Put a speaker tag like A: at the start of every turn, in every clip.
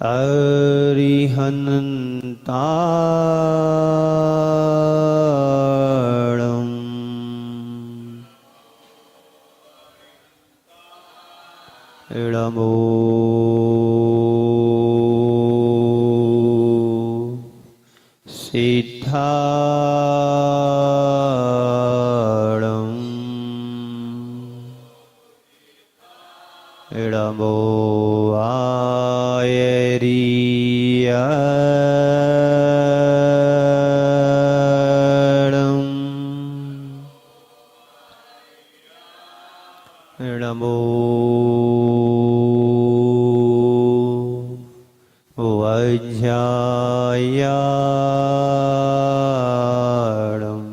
A: अरिहन्ताणम् इडमो सिद्धाणम् इडमो आयरियणम् इडमो वज्रायाणम्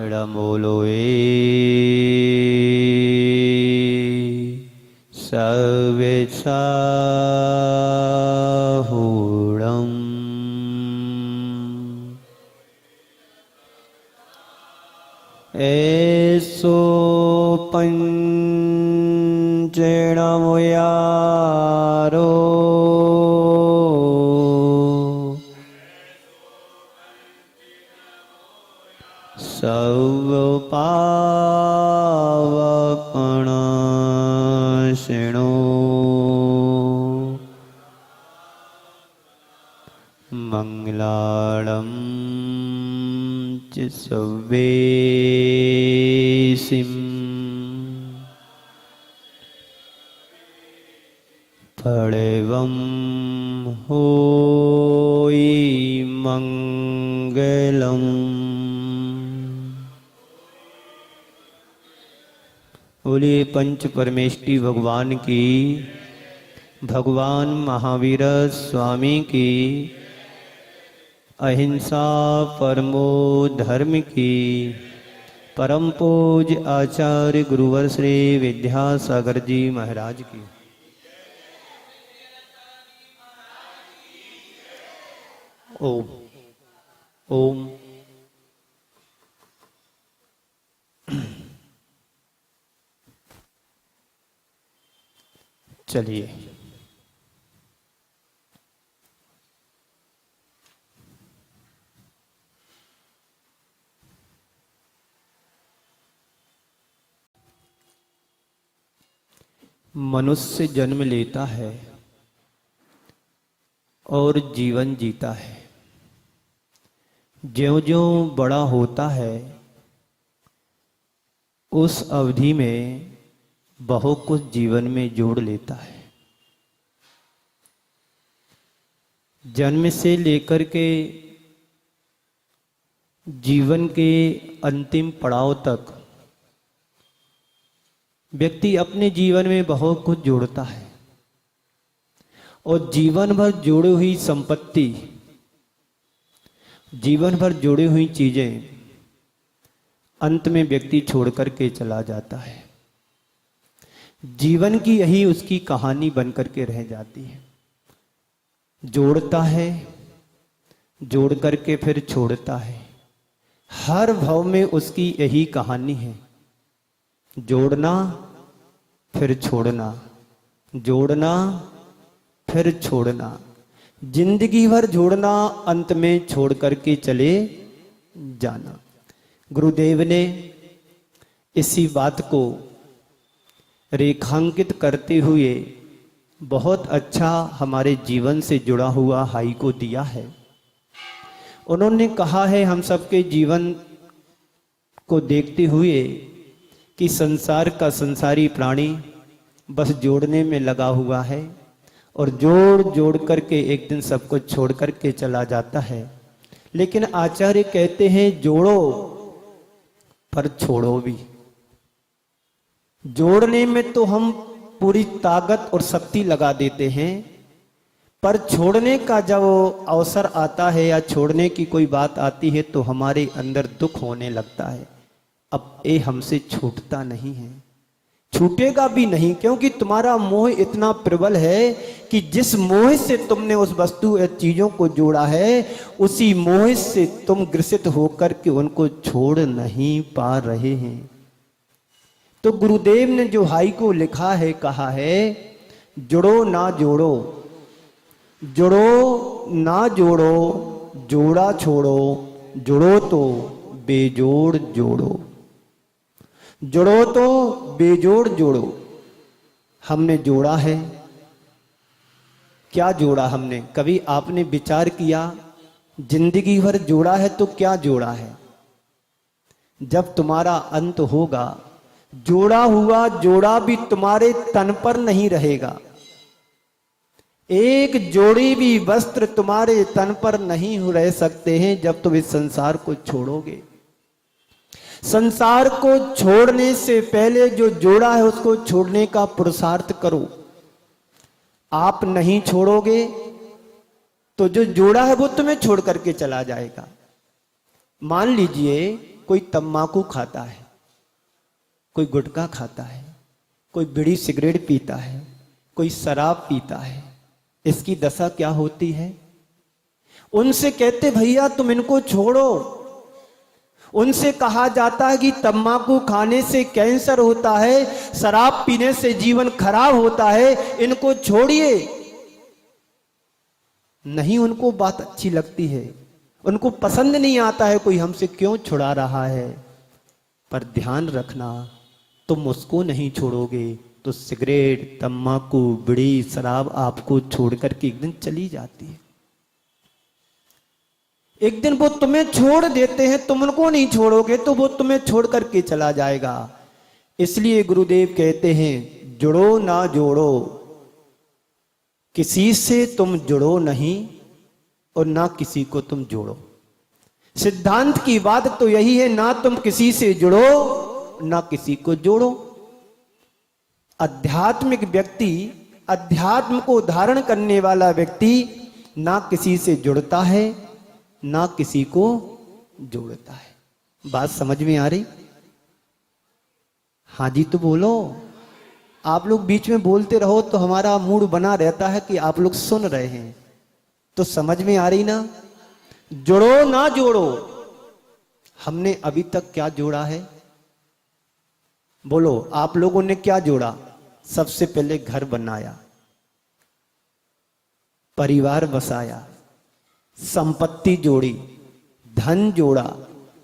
A: इडमोलोए सविसाहुणम् एसो पंचेणमुयारो सर्वपावपणाशिनो मंगलाणं च सवेसिं फलेवं होई मंगलम्। बोलिए पंच परमेष्टि भगवान की, भगवान महावीर स्वामी की, अहिंसा परमो धर्म की, परम पूज्य आचार्य गुरुवर श्री विद्यासागर जी महाराज की। ओम ओम। चलिए मनुष्य जन्म लेता है और जीवन जीता है। ज्यों-ज्यों बड़ा होता है उस अवधि में बहुत कुछ जीवन में जोड़ लेता है। जन्म से लेकर के जीवन के अंतिम पड़ाव तक व्यक्ति अपने जीवन में बहुत कुछ जोड़ता है और जीवन भर जोड़ी हुई संपत्ति, जीवन भर जोड़ी हुई चीजें अंत में व्यक्ति छोड़ करके चला जाता है। जीवन की यही उसकी कहानी बन करके रह जाती है। जोड़ता है, जोड़ करके फिर छोड़ता है। हर भाव में उसकी यही कहानी है, जोड़ना फिर छोड़ना, जोड़ना फिर छोड़ना, जिंदगी भर जोड़ना, अंत में छोड़ करके चले जाना। गुरुदेव ने इसी बात को रेखांकित करते हुए बहुत अच्छा हमारे जीवन से जुड़ा हुआ हाई को दिया है। उन्होंने कहा है हम सबके जीवन को देखते हुए कि संसार का संसारी प्राणी बस जोड़ने में लगा हुआ है और जोड़ जोड़ करके एक दिन सबको छोड़ करके चला जाता है। लेकिन आचार्य कहते हैं जोड़ो पर छोड़ो भी। जोड़ने में तो हम पूरी ताकत और शक्ति लगा देते हैं, पर छोड़ने का जब अवसर आता है या छोड़ने की कोई बात आती है तो हमारे अंदर दुख होने लगता है। अब ये हमसे छूटता नहीं है, छूटेगा भी नहीं, क्योंकि तुम्हारा मोह इतना प्रबल है कि जिस मोह से तुमने उस वस्तु या चीजों को जोड़ा है उसी मोह से तुम ग्रसित होकर के उनको छोड़ नहीं पा रहे हैं। तो गुरुदेव ने जो हाई को लिखा है, कहा है जुड़ो ना जोड़ो, जुड़ो ना जोड़ो, जोड़ा छोड़ो, जुड़ो तो बेजोड़ जोड़ो, जुड़ो तो बेजोड़ जोड़ो। हमने जोड़ा है, क्या जोड़ा हमने? कभी आपने विचार किया जिंदगी भर जोड़ा है तो क्या जोड़ा है? जब तुम्हारा अंत होगा, जोड़ा हुआ जोड़ा भी तुम्हारे तन पर नहीं रहेगा। एक जोड़ी भी वस्त्र तुम्हारे तन पर नहीं रह सकते हैं जब तुम इस संसार को छोड़ोगे। संसार को छोड़ने से पहले जो जोड़ा है उसको छोड़ने का पुरुषार्थ करो। आप नहीं छोड़ोगे तो जो जोड़ा है वो तुम्हें छोड़ करके चला जाएगा। मान लीजिए कोई तम्बाकू खाता है, कोई गुटखा खाता है, कोई बीड़ी सिगरेट पीता है, कोई शराब पीता है, इसकी दशा क्या होती है? उनसे कहते भैया तुम इनको छोड़ो। उनसे कहा जाता है कि तम्बाकू खाने से कैंसर होता है, शराब पीने से जीवन खराब होता है, इनको छोड़िए। नहीं, उनको बात अच्छी लगती है, उनको पसंद नहीं आता है कोई हमसे क्यों छुड़ा रहा है। पर ध्यान रखना, तुम उसको नहीं छोड़ोगे तो सिगरेट, तम्बाकू, बीड़ी, शराब आपको छोड़ करके एक दिन चली जाती है। एक दिन वो तुम्हें छोड़ देते हैं, तुम उनको नहीं छोड़ोगे तो वो तुम्हें छोड़ करके चला जाएगा। इसलिए गुरुदेव कहते हैं जुड़ो ना जोड़ो, किसी से तुम जुड़ो नहीं और ना किसी को तुम जोड़ो। सिद्धांत की बात तो यही है, ना तुम किसी से जुड़ो ना किसी को जोड़ो। आध्यात्मिक व्यक्ति, अध्यात्म को धारण करने वाला व्यक्ति ना किसी से जुड़ता है ना किसी को जोड़ता है। बात समझ में आ रही? हाँ जी तो बोलो। आप लोग बीच में बोलते रहो तो हमारा मूड बना रहता है कि आप लोग सुन रहे हैं। तो समझ में आ रही ना? जुड़ो ना जोड़ो। हमने अभी तक क्या जोड़ा है? बोलो, आप लोगों ने क्या जोड़ा? सबसे पहले घर बनाया, परिवार बसाया, संपत्ति जोड़ी, धन जोड़ा,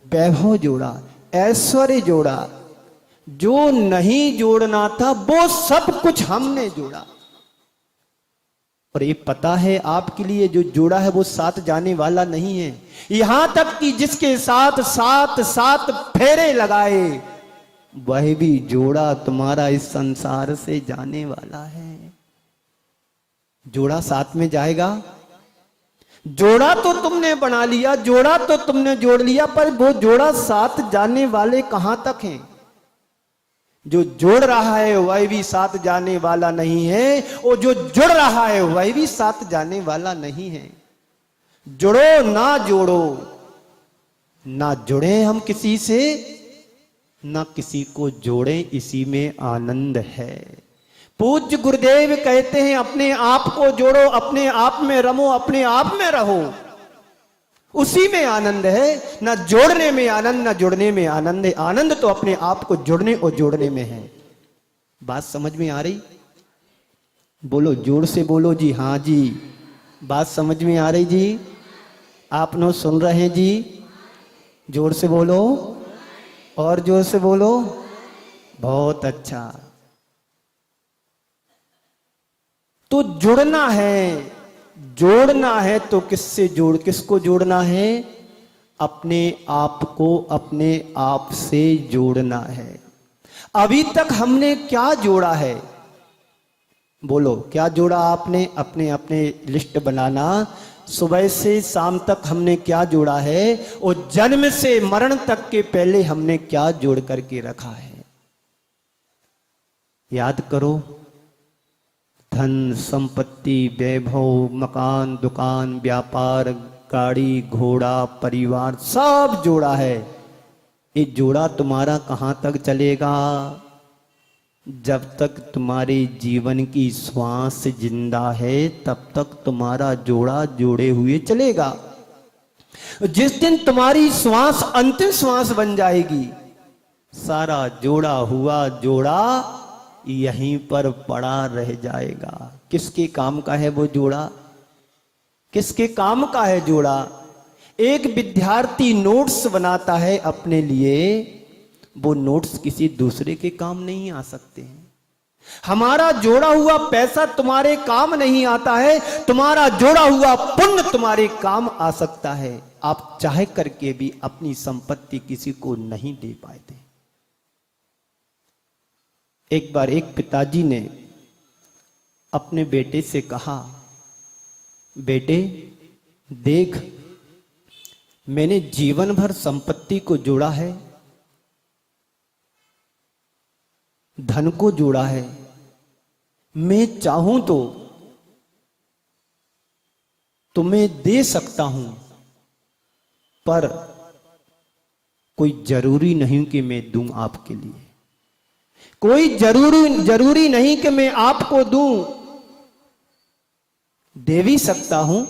A: वैभव जोड़ा, ऐश्वर्य जोड़ा। जो नहीं जोड़ना था वो सब कुछ हमने जोड़ा। और ये पता है आपके लिए जो जोड़ा है वो साथ जाने वाला नहीं है। यहां तक कि जिसके साथ सात सात फेरे लगाए वह भी जोड़ा तुम्हारा इस संसार से जाने वाला है। जोड़ा साथ में जाएगा। जोड़ा तो तुमने बना लिया, जोड़ा तो तुमने जोड़ लिया, पर वो जोड़ा साथ जाने वाले कहां तक हैं? जो जोड़ रहा है वह भी साथ जाने वाला नहीं है, और जो जुड़ रहा है वह भी साथ जाने वाला नहीं है। जुड़ो ना जोड़ो, ना जुड़े हम किसी से ना किसी को जोड़े, इसी में आनंद है। पूज्य गुरुदेव कहते हैं अपने आप को जोड़ो, अपने आप में रमो, अपने आप में रहो, उसी में आनंद है। ना जोड़ने में आनंद, ना जुड़ने में आनंद है। आनंद तो अपने आप को जुड़ने और जोड़ने में है। बात समझ में आ रही? बोलो, जोर से बोलो जी। हाँ जी, बात समझ में आ रही जी? आप लोग सुन रहे हैं जी? जोर से बोलो, और जोर से बोलो। बहुत अच्छा। तो जुड़ना है, जोड़ना है तो किसको जोड़ना है? अपने आप को अपने आप से जोड़ना है। अभी तक हमने क्या जोड़ा है? बोलो, क्या जोड़ा आपने? अपने अपने लिस्ट बनाना। सुबह से शाम तक हमने क्या जोड़ा है, और जन्म से मरण तक के पहले हमने क्या जोड़ करके रखा है? याद करो। धन, संपत्ति, वैभव, मकान, दुकान, व्यापार, गाड़ी, घोड़ा, परिवार, सब जोड़ा है। ये जोड़ा तुम्हारा कहां तक चलेगा? जब तक तुम्हारे जीवन की श्वास जिंदा है तब तक तुम्हारा जोड़ा जोड़े हुए चलेगा। जिस दिन तुम्हारी श्वास अंतिम श्वास बन जाएगी, सारा जोड़ा हुआ जोड़ा यहीं पर पड़ा रह जाएगा। किसके काम का है वो जोड़ा? किसके काम का है जोड़ा? एक विद्यार्थी नोट्स बनाता है अपने लिए, वो नोट्स किसी दूसरे के काम नहीं आ सकते हैं। हमारा जोड़ा हुआ पैसा तुम्हारे काम नहीं आता है, तुम्हारा जोड़ा हुआ पुण्य तुम्हारे काम आ सकता है। आप चाहे करके भी अपनी संपत्ति किसी को नहीं दे पाए थे। एक बार एक पिताजी ने अपने बेटे से कहा, बेटे देख, मैंने जीवन भर संपत्ति को जोड़ा है, धन को जोड़ा है, मैं चाहूं तो तुम्हें दे सकता हूं, पर कोई जरूरी नहीं कि मैं दूं आपके लिए। कोई जरूरी नहीं कि मैं आपको दूं। दे भी सकता हूं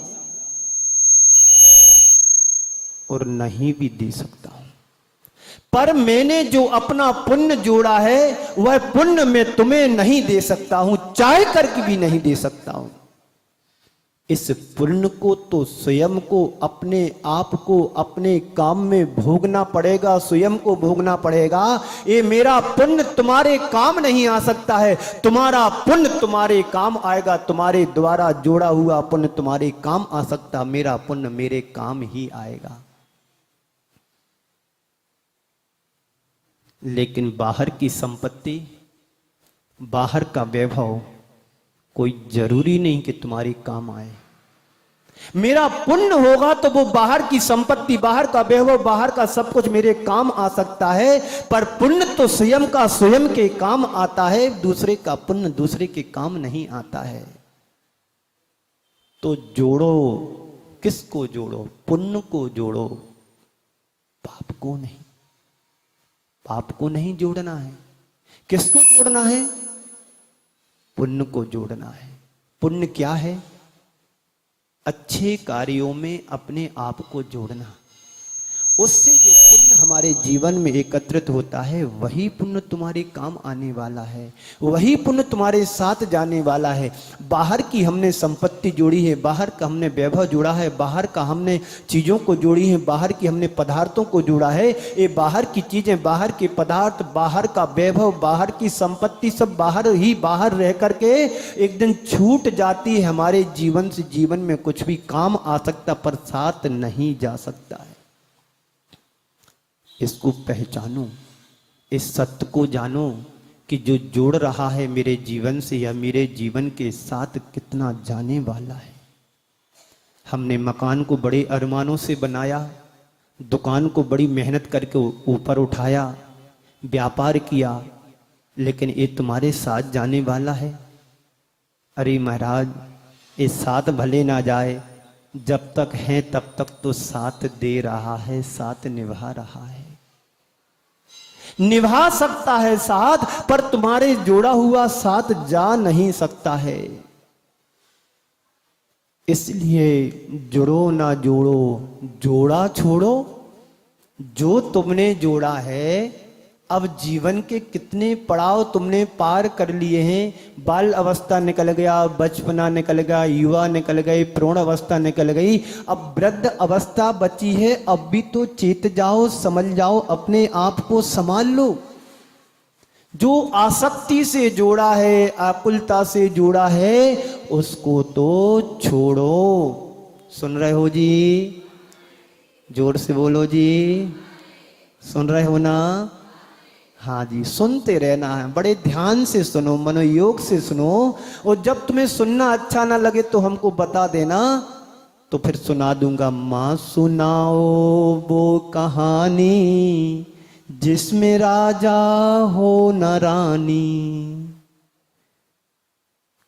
A: और नहीं भी दे सकता हूं, पर मैंने जो अपना पुण्य जोड़ा है वह पुण्य मैं तुम्हें नहीं दे सकता हूं, चाहे करके भी नहीं दे सकता हूं। इस पुण्य को तो स्वयं को, अपने आप को अपने काम में भोगना पड़ेगा, स्वयं को भोगना पड़ेगा। ये मेरा पुण्य तुम्हारे काम नहीं आ सकता है, तुम्हारा पुण्य तुम्हारे काम आएगा। तुम्हारे द्वारा जोड़ा हुआ पुण्य तुम्हारे काम आ सकता, मेरा पुण्य मेरे काम ही आएगा। लेकिन बाहर की संपत्ति, बाहर का वैभव कोई जरूरी नहीं कि तुम्हारे काम आए। मेरा पुण्य होगा तो वो बाहर की संपत्ति, बाहर का वैभव, बाहर का सब कुछ मेरे काम आ सकता है, पर पुण्य तो स्वयं का स्वयं के काम आता है, दूसरे का पुण्य दूसरे के काम नहीं आता है। तो जोड़ो, किसको जोड़ो? पुण्य को जोड़ो, पाप को नहीं। पाप को नहीं जोड़ना है। किसको जोड़ना है? पुण्य को जोड़ना है। पुण्य क्या है? अच्छे कार्यों में अपने आप को जोड़ना। उससे जो पुण्य हमारे जीवन में एकत्रित होता है वही पुण्य तुम्हारे काम आने वाला है, वही पुण्य तुम्हारे साथ जाने वाला है। बाहर की हमने संपत्ति जोड़ी है, बाहर का हमने वैभव जोड़ा है, बाहर का हमने चीज़ों को जोड़ी है, बाहर की हमने पदार्थों को जोड़ा है। ये बाहर की चीज़ें, बाहर के पदार्थ, बाहर का वैभव, बाहर की संपत्ति सब बाहर ही बाहर रह करके एक दिन छूट जाती है। हमारे जीवन से जीवन में कुछ भी काम आ सकता पर साथ नहीं जा सकता है। इसको पहचानो, इस सत्य को जानो कि जो जोड़ रहा है मेरे जीवन से या मेरे जीवन के साथ कितना जाने वाला है। हमने मकान को बड़े अरमानों से बनाया, दुकान को बड़ी मेहनत करके ऊपर उठाया, व्यापार किया, लेकिन ये तुम्हारे साथ जाने वाला है। अरे महाराज, ये साथ भले ना जाए, जब तक है तब तक तो साथ दे रहा है, साथ निभा रहा है, निभा सकता है साथ, पर तुम्हारे जोड़ा हुआ साथ जा नहीं सकता है। इसलिए जुड़ो ना जोड़ो, जोड़ा छोड़ो। जो तुमने जोड़ा है, अब जीवन के कितने पड़ाव तुमने पार कर लिए हैं। बाल अवस्था निकल गया, बचपना निकल गया, युवा निकल गई, प्रौढ़ अवस्था निकल गई, अब वृद्ध अवस्था बची है। अब भी तो चेत जाओ, समझ जाओ, अपने आप को संभाल लो। जो आसक्ति से जोड़ा है, आकुलता से जोड़ा है, उसको तो छोड़ो। सुन रहे हो जी? जोर से बोलो जी, सुन रहे हो ना? हाँ जी, सुनते रहना है, बड़े ध्यान से सुनो, मनोयोग से सुनो। और जब तुम्हें सुनना अच्छा ना लगे तो हमको बता देना, तो फिर सुना दूंगा। माँ सुनाओ वो कहानी जिसमें राजा हो न रानी।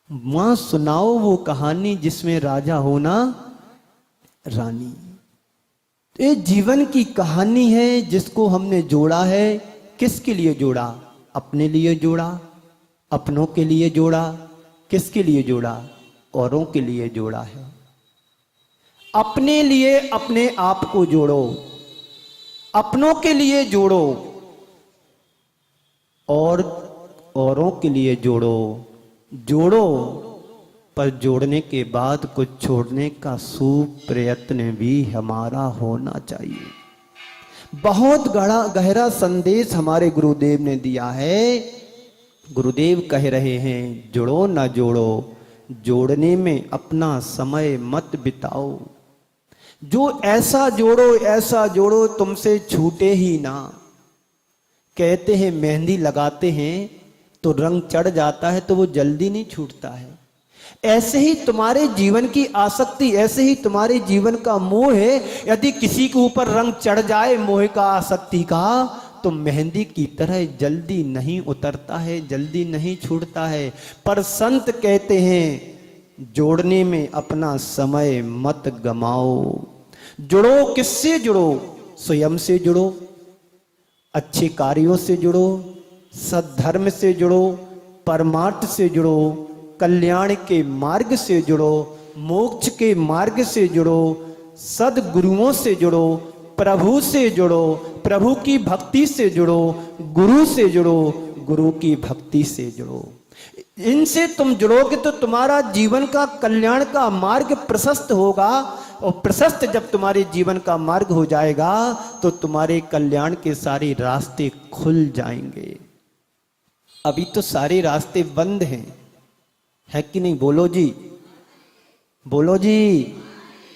A: माँ सुनाओ वो कहानी जिसमें राजा हो ना रानी। ये जीवन की कहानी है जिसको हमने जोड़ा है। किसके लिए जोड़ा? अपने लिए जोड़ा, अपनों के लिए जोड़ा। किसके लिए जोड़ा? औरों के लिए जोड़ा है। अपने लिए अपने आप को जोड़ो, अपनों के लिए जोड़ो। और औरों के लिए जोड़ो, जोड़ो, पर जोड़ने के बाद कुछ छोड़ने का सुप्रयत्न भी हमारा होना चाहिए। बहुत गहरा संदेश हमारे गुरुदेव ने दिया है। गुरुदेव कह रहे हैं जुड़ो ना जोड़ो, जोड़ने में अपना समय मत बिताओ। जो ऐसा जोड़ो तुमसे छूटे ही ना। कहते हैं मेहंदी लगाते हैं तो रंग चढ़ जाता है तो वो जल्दी नहीं छूटता है। ऐसे ही तुम्हारे जीवन की आसक्ति, ऐसे ही तुम्हारे जीवन का मोह है। यदि किसी के ऊपर रंग चढ़ जाए मोह का, आसक्ति का, तो मेहंदी की तरह जल्दी नहीं उतरता है, जल्दी नहीं छूटता है। पर संत कहते हैं जोड़ने में अपना समय मत गमाओ। जुड़ो, किससे जुड़ो? स्वयं से जुड़ो, अच्छे कार्यों से जुड़ो, सद्धर्म से जुड़ो, परमार्थ से जुड़ो, कल्याण के मार्ग से जुड़ो, मोक्ष के मार्ग से जुड़ो, सदगुरुओं से जुड़ो, प्रभु से जुड़ो, प्रभु की भक्ति से जुड़ो, गुरु से जुड़ो, गुरु की भक्ति से जुड़ो। इनसे तुम जुड़ोगे तो तुम्हारा जीवन का कल्याण का मार्ग प्रशस्त होगा। और प्रशस्त जब तुम्हारे जीवन का मार्ग हो जाएगा तो तुम्हारे कल्याण के सारे रास्ते खुल जाएंगे। अभी तो सारे रास्ते बंद हैं, है कि नहीं? बोलो जी, बोलो जी।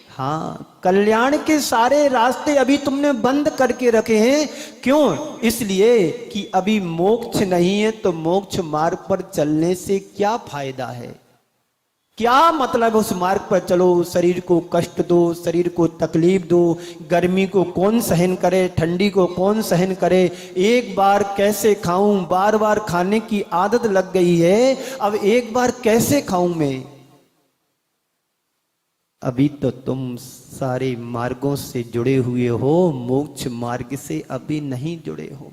A: हाँ, कल्याण के सारे रास्ते अभी तुमने बंद करके रखे हैं। क्यों? इसलिए कि अभी मोक्ष नहीं है, तो मोक्ष मार्ग पर चलने से क्या फायदा है? क्या मतलब उस मार्ग पर चलो, शरीर को कष्ट दो, शरीर को तकलीफ दो। गर्मी को कौन सहन करे, ठंडी को कौन सहन करे? एक बार कैसे खाऊं, बार बार खाने की आदत लग गई है, अब एक बार कैसे खाऊं मैं? अभी तो तुम सारे मार्गों से जुड़े हुए हो, मोक्ष मार्ग से अभी नहीं जुड़े हो।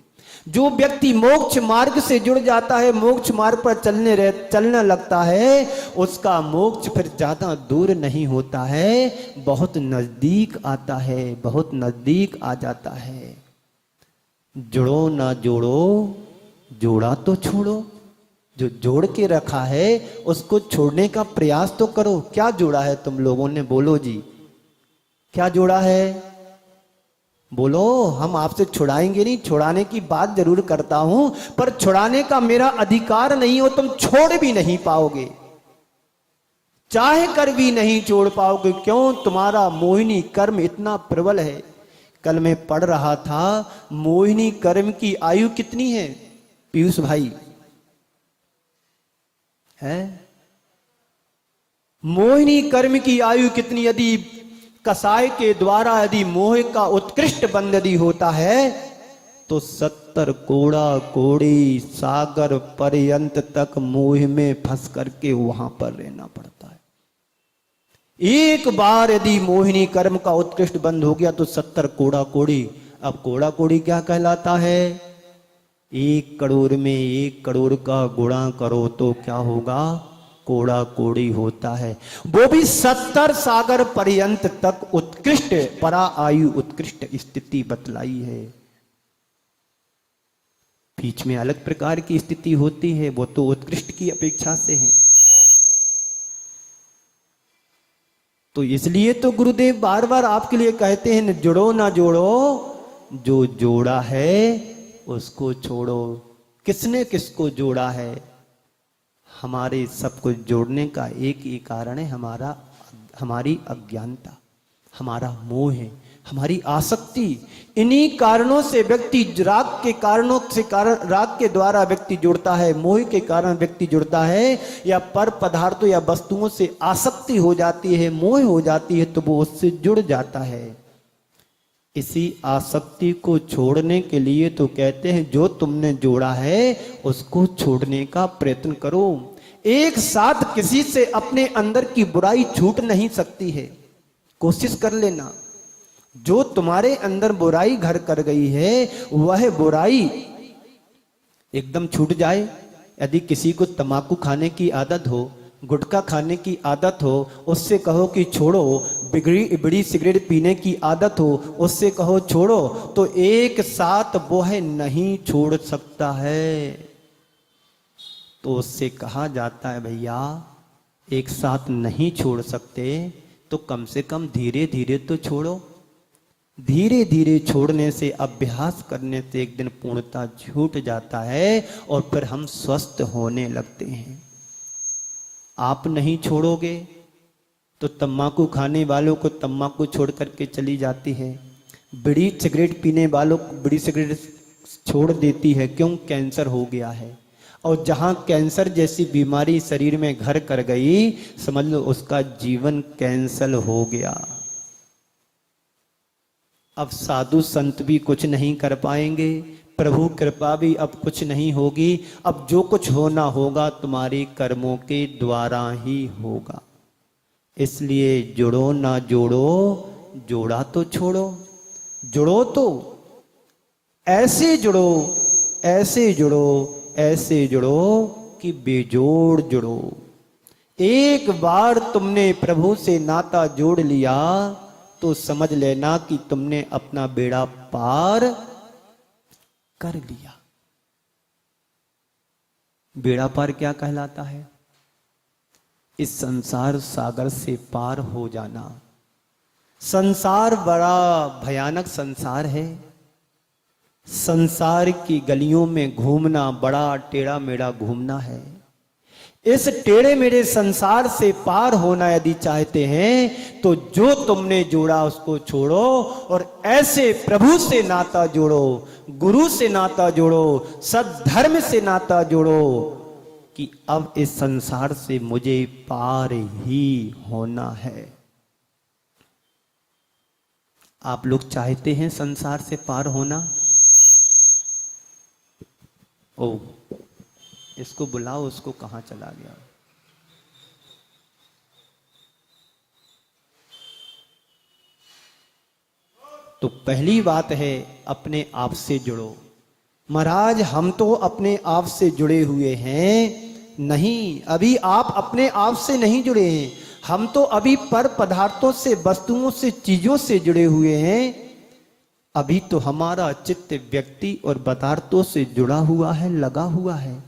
A: जो व्यक्ति मोक्ष मार्ग से जुड़ जाता है, मोक्ष मार्ग पर चलने लगता है, उसका मोक्ष फिर ज्यादा दूर नहीं होता है, बहुत नजदीक आता है, बहुत नजदीक आ जाता है। जुड़ो ना जोड़ो, जोड़ा तो छोड़ो। जो जोड़ के रखा है उसको छोड़ने का प्रयास तो करो। क्या जोड़ा है तुम लोगों ने? बोलो जी, क्या जोड़ा है? बोलो। हम आपसे छुड़ाएंगे नहीं, छुड़ाने की बात जरूर करता हूं, पर छुड़ाने का मेरा अधिकार नहीं हो, तुम छोड़ भी नहीं पाओगे, चाहे कर भी नहीं छोड़ पाओगे। क्यों? तुम्हारा मोहिनी कर्म इतना प्रबल है। कल मैं पढ़ रहा था, मोहिनी कर्म की आयु कितनी है पीयूष भाई? है मोहिनी कर्म की आयु कितनी? यदि कसाय के द्वारा यदि मोह का उत्कृष्ट बंध यदि होता है तो 70 कोड़ा कोड़ी सागर पर्यंत तक मोह में फंस करके वहां पर रहना पड़ता है। एक बार यदि मोहिनी कर्म का उत्कृष्ट बंध हो गया तो 70 कोड़ा कोड़ी। अब कोड़ा कोड़ी क्या कहलाता है? 1 करोड़ में 1 करोड़ का गुणा करो तो क्या होगा? कोड़ा कोड़ी होता है। वो भी 70 सागर पर्यंत तक उत्कृष्ट परा आयु उत्कृष्ट स्थिति बतलाई है। बीच में अलग प्रकार की स्थिति होती है, वो तो उत्कृष्ट की अपेक्षा से है। तो इसलिए तो गुरुदेव बार बार आपके लिए कहते हैं, जुड़ो ना जोड़ो, जो जोड़ा है उसको छोड़ो। किसने किसको जोड़ा है? हमारे सबको जोड़ने का एक ही कारण है, हमारी अज्ञानता, हमारा मोह है, हमारी आसक्ति। इन्हीं कारणों से व्यक्ति राग के कारणों से राग के द्वारा व्यक्ति जुड़ता है, मोह के कारण व्यक्ति जुड़ता है, या पर पदार्थों या वस्तुओं से आसक्ति हो जाती है, मोह हो जाती है, तो वो उससे जुड़ जाता है। इसी आसक्ति को छोड़ने के लिए तो कहते हैं जो तुमने जोड़ा है उसको छोड़ने का प्रयत्न करो। एक साथ किसी से अपने अंदर की बुराई छूट नहीं सकती है, कोशिश कर लेना। जो तुम्हारे अंदर बुराई घर कर गई है वह बुराई एकदम छूट जाए। यदि किसी को तंबाकू खाने की आदत हो, गुटखा खाने की आदत हो, उससे कहो कि छोड़ो। बीड़ी सिगरेट पीने की आदत हो, उससे कहो छोड़ो, तो एक साथ वह नहीं छोड़ सकता है। तो उससे कहा जाता है भैया एक साथ नहीं छोड़ सकते तो कम से कम धीरे धीरे तो छोड़ो। धीरे धीरे छोड़ने से, अभ्यास करने से एक दिन पूर्णता छूट जाता है और फिर हम स्वस्थ होने लगते हैं। आप नहीं छोड़ोगे तो तम्बाकू खाने वालों को तम्बाकू छोड़ करके चली जाती है, बीड़ी सिगरेट पीने वालों को बीड़ी सिगरेट छोड़ देती है। क्यों? कैंसर हो गया है। और जहां कैंसर जैसी बीमारी शरीर में घर कर गई, समझ लो उसका जीवन कैंसल हो गया। अब साधु संत भी कुछ नहीं कर पाएंगे, प्रभु कृपा भी अब कुछ नहीं होगी। अब जो कुछ होना होगा तुम्हारे कर्मों के द्वारा ही होगा। इसलिए जुड़ो ना जोड़ो, जोड़ा तो छोड़ो। जुड़ो तो ऐसे जुड़ो, ऐसे जुड़ो, ऐसे जुड़ो कि बेजोड़ जुड़ो। एक बार तुमने प्रभु से नाता जोड़ लिया तो समझ लेना कि तुमने अपना बेड़ा पार कर लिया। बेड़ा पार क्या कहलाता है? इस संसार सागर से पार हो जाना। संसार बड़ा भयानक संसार है। संसार की गलियों में घूमना बड़ा टेढ़ा मेढ़ा घूमना है। इस टेढ़े मेढ़े संसार से पार होना यदि चाहते हैं तो जो तुमने जोड़ा उसको छोड़ो और ऐसे प्रभु से नाता जोड़ो, गुरु से नाता जोड़ो, सद्धर्म से नाता जोड़ो कि अब इस संसार से मुझे पार ही होना है। आप लोग चाहते हैं संसार से पार होना? ओ, इसको बुलाओ, उसको कहां चला गया? तो पहली बात है अपने आप से जुड़ो। महाराज हम तो अपने आप से जुड़े हुए हैं। नहीं, अभी आप अपने आप से नहीं जुड़े हैं। हम तो अभी पर पदार्थों से, वस्तुओं से, चीजों से जुड़े हुए हैं। अभी तो हमारा चित्त व्यक्ति और पदार्थों से जुड़ा हुआ है, लगा हुआ है।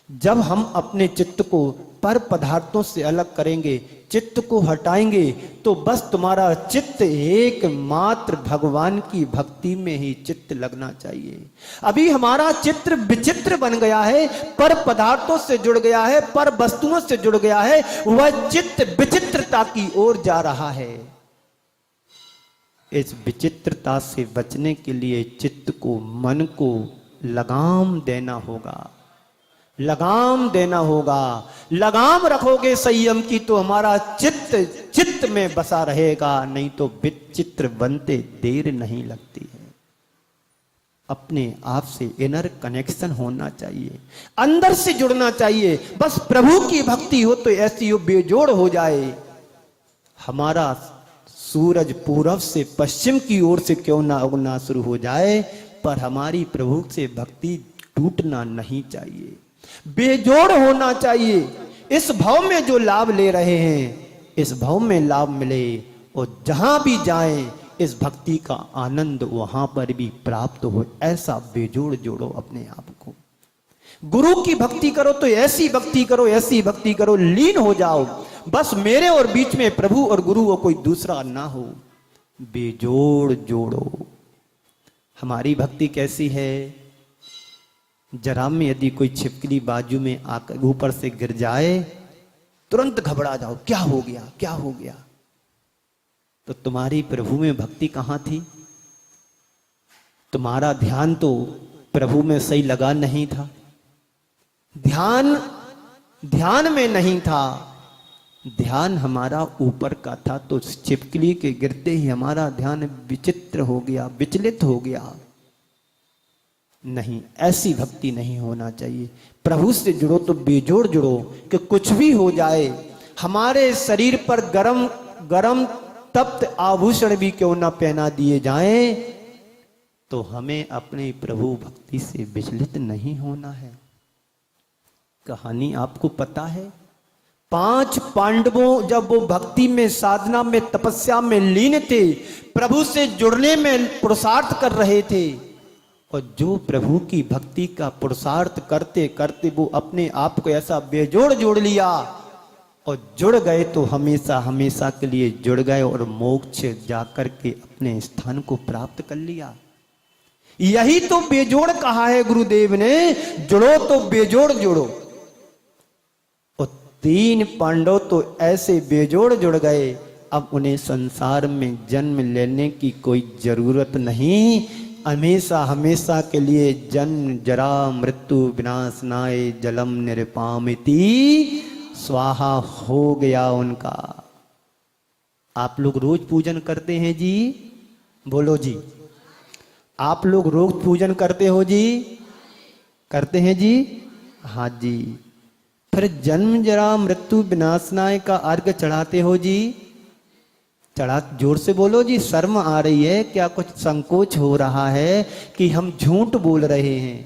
A: जब हम अपने चित्त को पर पदार्थों से अलग करेंगे, चित्त को हटाएंगे, तो बस तुम्हारा चित्त एकमात्र भगवान की भक्ति में ही चित्त लगना चाहिए। अभी हमारा चित्र विचित्र बन गया है, पर पदार्थों से जुड़ गया है, पर वस्तुओं से जुड़ गया है। वह चित्त विचित्रता की ओर जा रहा है। इस विचित्रता से बचने के लिए चित्त को, मन को लगाम देना होगा। लगाम देना होगा। लगाम रखोगे संयम की तो हमारा चित्त में बसा रहेगा, नहीं तो विचित्र बनते देर नहीं लगती है। अपने आप से इनर कनेक्शन होना चाहिए, अंदर से जुड़ना चाहिए। बस प्रभु की भक्ति हो तो ऐसी हो बेजोड़ हो जाए। हमारा सूरज पूरब से पश्चिम की ओर से क्यों ना उगना शुरू हो जाए, पर हमारी प्रभु से भक्ति टूटना नहीं चाहिए, बेजोड़ होना चाहिए। इस भाव में जो लाभ ले रहे हैं, इस भाव में लाभ मिले और जहां भी जाएं इस भक्ति का आनंद वहां पर भी प्राप्त हो। ऐसा बेजोड़ जोड़ो अपने आप को। गुरु की भक्ति करो तो ऐसी भक्ति करो, ऐसी भक्ति करो, लीन हो जाओ। बस मेरे और बीच में प्रभु और गुरु और कोई दूसरा ना हो। बेजोड़ जोड़ो। हमारी भक्ति कैसी है? जरा में यदि कोई छिपकली बाजू में आकर ऊपर से गिर जाए, तुरंत घबरा जाओ, क्या हो गया, क्या हो गया। तो तुम्हारी प्रभु में भक्ति कहां थी? तुम्हारा ध्यान तो प्रभु में सही लगा नहीं था, ध्यान में नहीं था। ध्यान हमारा ऊपर का था, तो छिपकली के गिरते ही हमारा ध्यान विचित्र हो गया, विचलित हो गया। नहीं, ऐसी भक्ति नहीं होना चाहिए। प्रभु से जुड़ो तो बेजोड़ जुड़ो कि कुछ भी हो जाए, हमारे शरीर पर गरम तप्त आभूषण भी क्यों ना पहना दिए जाएं, तो हमें अपने प्रभु भक्ति से विचलित नहीं होना है। कहानी आपको पता है, 5 पांडवों जब वो भक्ति में, साधना में, तपस्या में लीन थे, प्रभु से जुड़ने में पुरुषार्थ कर रहे थे, और जो प्रभु की भक्ति का पुरुषार्थ करते करते वो अपने आप को ऐसा बेजोड़ जोड़ लिया और जुड़ गए, तो हमेशा हमेशा के लिए जुड़ गए और मोक्ष जाकर के अपने स्थान को प्राप्त कर लिया। यही तो बेजोड़ कहा है गुरुदेव ने, जुड़ो तो बेजोड़ जुड़ो। और 3 पांडव तो ऐसे बेजोड़ जुड़ गए, अब उन्हें संसार में जन्म लेने की कोई जरूरत नहीं। हमेशा हमेशा के लिए जन्म जरा मृत्यु विनाशनाय जलम निरपामिति स्वाहा हो गया उनका। आप लोग रोज पूजन करते हैं जी? बोलो जी। आप लोग रोज पूजन करते हो जी? करते हैं जी? हाँ जी। फिर जन्म जरा मृत्यु विनाशनाय का अर्घ चढ़ाते हो जी? चढ़ा, जोर से बोलो जी। शर्म आ रही है क्या? कुछ संकोच हो रहा है कि हम झूठ बोल रहे हैं?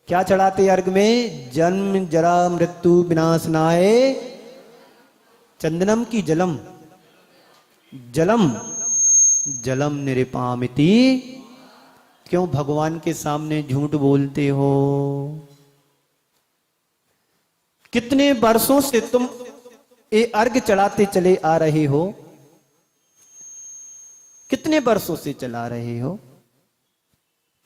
A: क्या चढ़ाते अर्घ में? जन्म जरा मृत्यु विनाशनाय चंदनम की जलम, जलम जलम निरपामिति। क्यों भगवान के सामने झूठ बोलते हो? कितने वर्षों से तुम ये अर्घ चढ़ाते चले आ रहे हो? कितने वर्षों से चला रहे हो?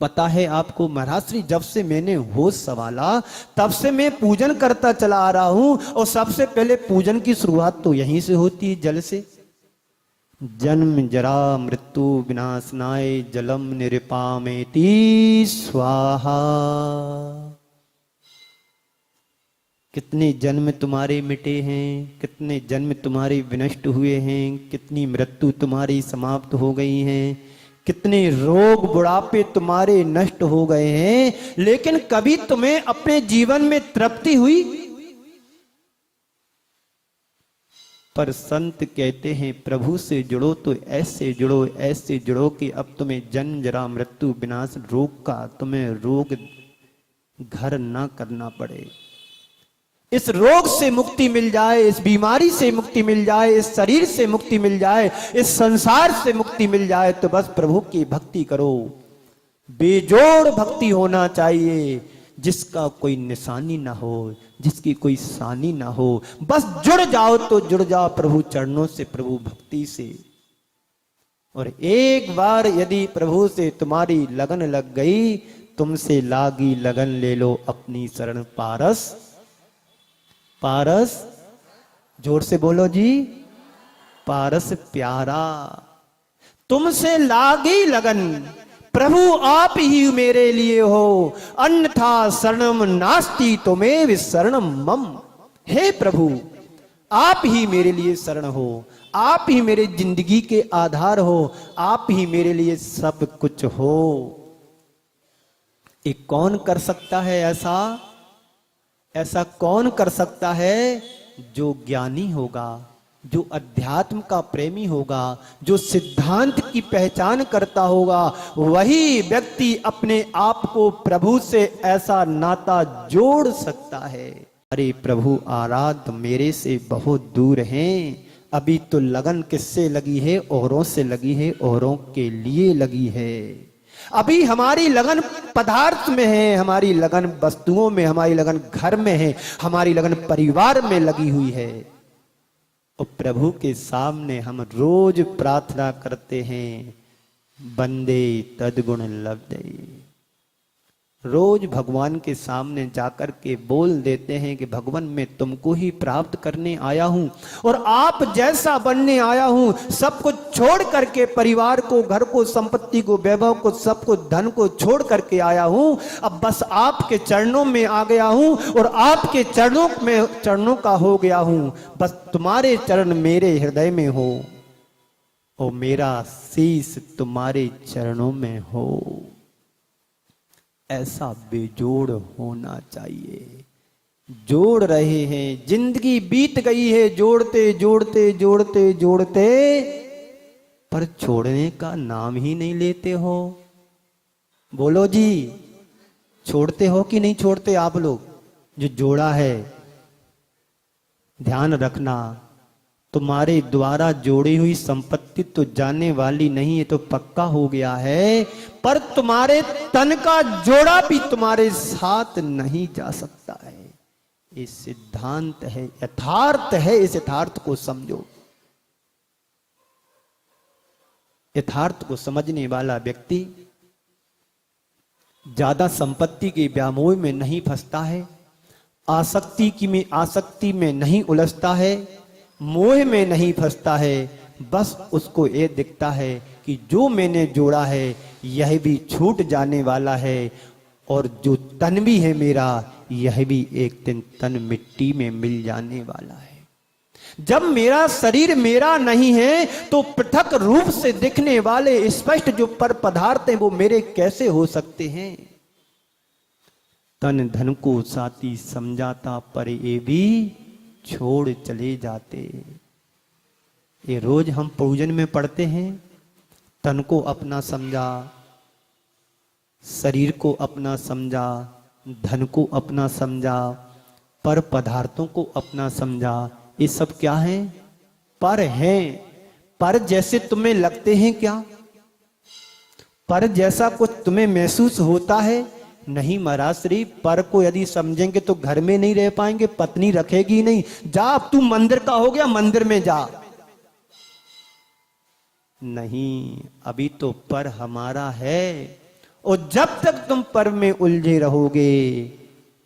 A: पता है आपको महाराज श्री, जब से मैंने होश संभाला तब से मैं पूजन करता चला आ रहा हूं। और सबसे पहले पूजन की शुरुआत तो यहीं से होती है, जल से। जन्म जरा मृत्यु विनाशनाय जलम निरपामेति स्वाहा। कितने जन्म तुम्हारे मिटे हैं, कितने जन्म तुम्हारे विनष्ट हुए हैं, कितनी मृत्यु तुम्हारी समाप्त हो गई हैं, कितने रोग बुढ़ापे तुम्हारे नष्ट हो गए हैं, लेकिन कभी तुम्हें अपने जीवन में तृप्ति हुई? पर संत कहते हैं प्रभु से जुड़ो तो ऐसे जुड़ो, ऐसे जुड़ो कि अब तुम्हें जन्म जरा मृत्यु विनाश रोग का तुम्हें रोग घर ना करना पड़े। इस रोग से मुक्ति मिल जाए, इस बीमारी से मुक्ति मिल जाए, इस शरीर से मुक्ति मिल जाए, इस संसार से मुक्ति मिल जाए, तो बस प्रभु की भक्ति करो। बेजोड़ भक्ति होना चाहिए, जिसका कोई निशानी ना हो, जिसकी कोई सानी ना हो। बस जुड़ जाओ तो जुड़ जाओ प्रभु चरणों से, प्रभु भक्ति से। और एक बार यदि प्रभु से तुम्हारी लगन लग गई, तुमसे लागी लगन ले लो अपनी शरण पारस। पारस, जोर से बोलो जी। पारस प्यारा, तुमसे लागी लगन, प्रभु आप ही मेरे लिए हो, अन्यथा शरणम नास्ति तुम्हें शरणम मम। हे प्रभु, आप ही मेरे लिए शरण हो, आप ही मेरे जिंदगी के आधार हो, आप ही मेरे लिए सब कुछ हो। ये कौन कर सकता है ऐसा? ऐसा कौन कर सकता है? जो ज्ञानी होगा, जो अध्यात्म का प्रेमी होगा, जो सिद्धांत की पहचान करता होगा, वही व्यक्ति अपने आप को प्रभु से ऐसा नाता जोड़ सकता है। अरे प्रभु आराध्य मेरे से बहुत दूर हैं, अभी तो लगन किससे लगी है? औरों से लगी है, औरों के लिए लगी है। अभी हमारी लगन पदार्थ में है, हमारी लगन वस्तुओं में, हमारी लगन घर में है, हमारी लगन परिवार में लगी हुई है। और प्रभु के सामने हम रोज प्रार्थना करते हैं, बंदे तद्गुण लब्धे। रोज भगवान के सामने जाकर के बोल देते हैं कि भगवान मैं तुमको ही प्राप्त करने आया हूं, और आप जैसा बनने आया हूं। सब कुछ छोड़ करके, परिवार को, घर को, संपत्ति को, वैभव को, सब कुछ, धन को छोड़ करके आया हूं। अब बस आपके चरणों में आ गया हूं और आपके चरणों में, चरणों का हो गया हूं। बस तुम्हारे चरण मेरे हृदय में हो, और मेरा शीश तुम्हारे चरणों में हो। ऐसा बेजोड़ होना चाहिए। जोड़ रहे हैं, जिंदगी बीत गई है जोड़ते जोड़ते जोड़ते जोड़ते, पर छोड़ने का नाम ही नहीं लेते हो। बोलो जी, छोड़ते हो कि नहीं छोड़ते आप लोग? जो जोड़ा है ध्यान रखना, तुम्हारे द्वारा जोड़ी हुई संपत्ति तो जाने वाली नहीं है, तो पक्का हो गया है, पर तुम्हारे तन का जोड़ा भी तुम्हारे साथ नहीं जा सकता है। ये सिद्धांत है, यथार्थ है। इस यथार्थ को समझो। यथार्थ को समझने वाला व्यक्ति ज्यादा संपत्ति के व्यामोह में नहीं फंसता है, आसक्ति में नहीं उलझता है, मोह में नहीं फंसता है। बस उसको ये दिखता है कि जो मैंने जोड़ा है यह भी छूट जाने वाला है, और जो तन भी है मेरा, यह भी एक दिन तन मिट्टी में मिल जाने वाला है। जब मेरा शरीर मेरा नहीं है, तो पृथक रूप से दिखने वाले स्पष्ट जो पर पदार्थ हैं वो मेरे कैसे हो सकते हैं। तन धन को साथी समझाता, पर ये भी छोड़ चले जाते। ये रोज हम पूजन में पढ़ते हैं, तन को अपना समझा, शरीर को अपना समझा, धन को अपना समझा, पर पदार्थों को अपना समझा। ये सब क्या है? पर हैं। पर जैसे तुम्हें लगते हैं क्या? पर जैसा कुछ तुम्हें महसूस होता है? नहीं महाराज श्री, पर को यदि समझेंगे तो घर में नहीं रह पाएंगे, पत्नी रखेगी नहीं। जा, अब तू मंदिर का हो गया, मंदिर में जा। नहीं, अभी तो पर हमारा है, और जब तक तुम पर में उलझे रहोगे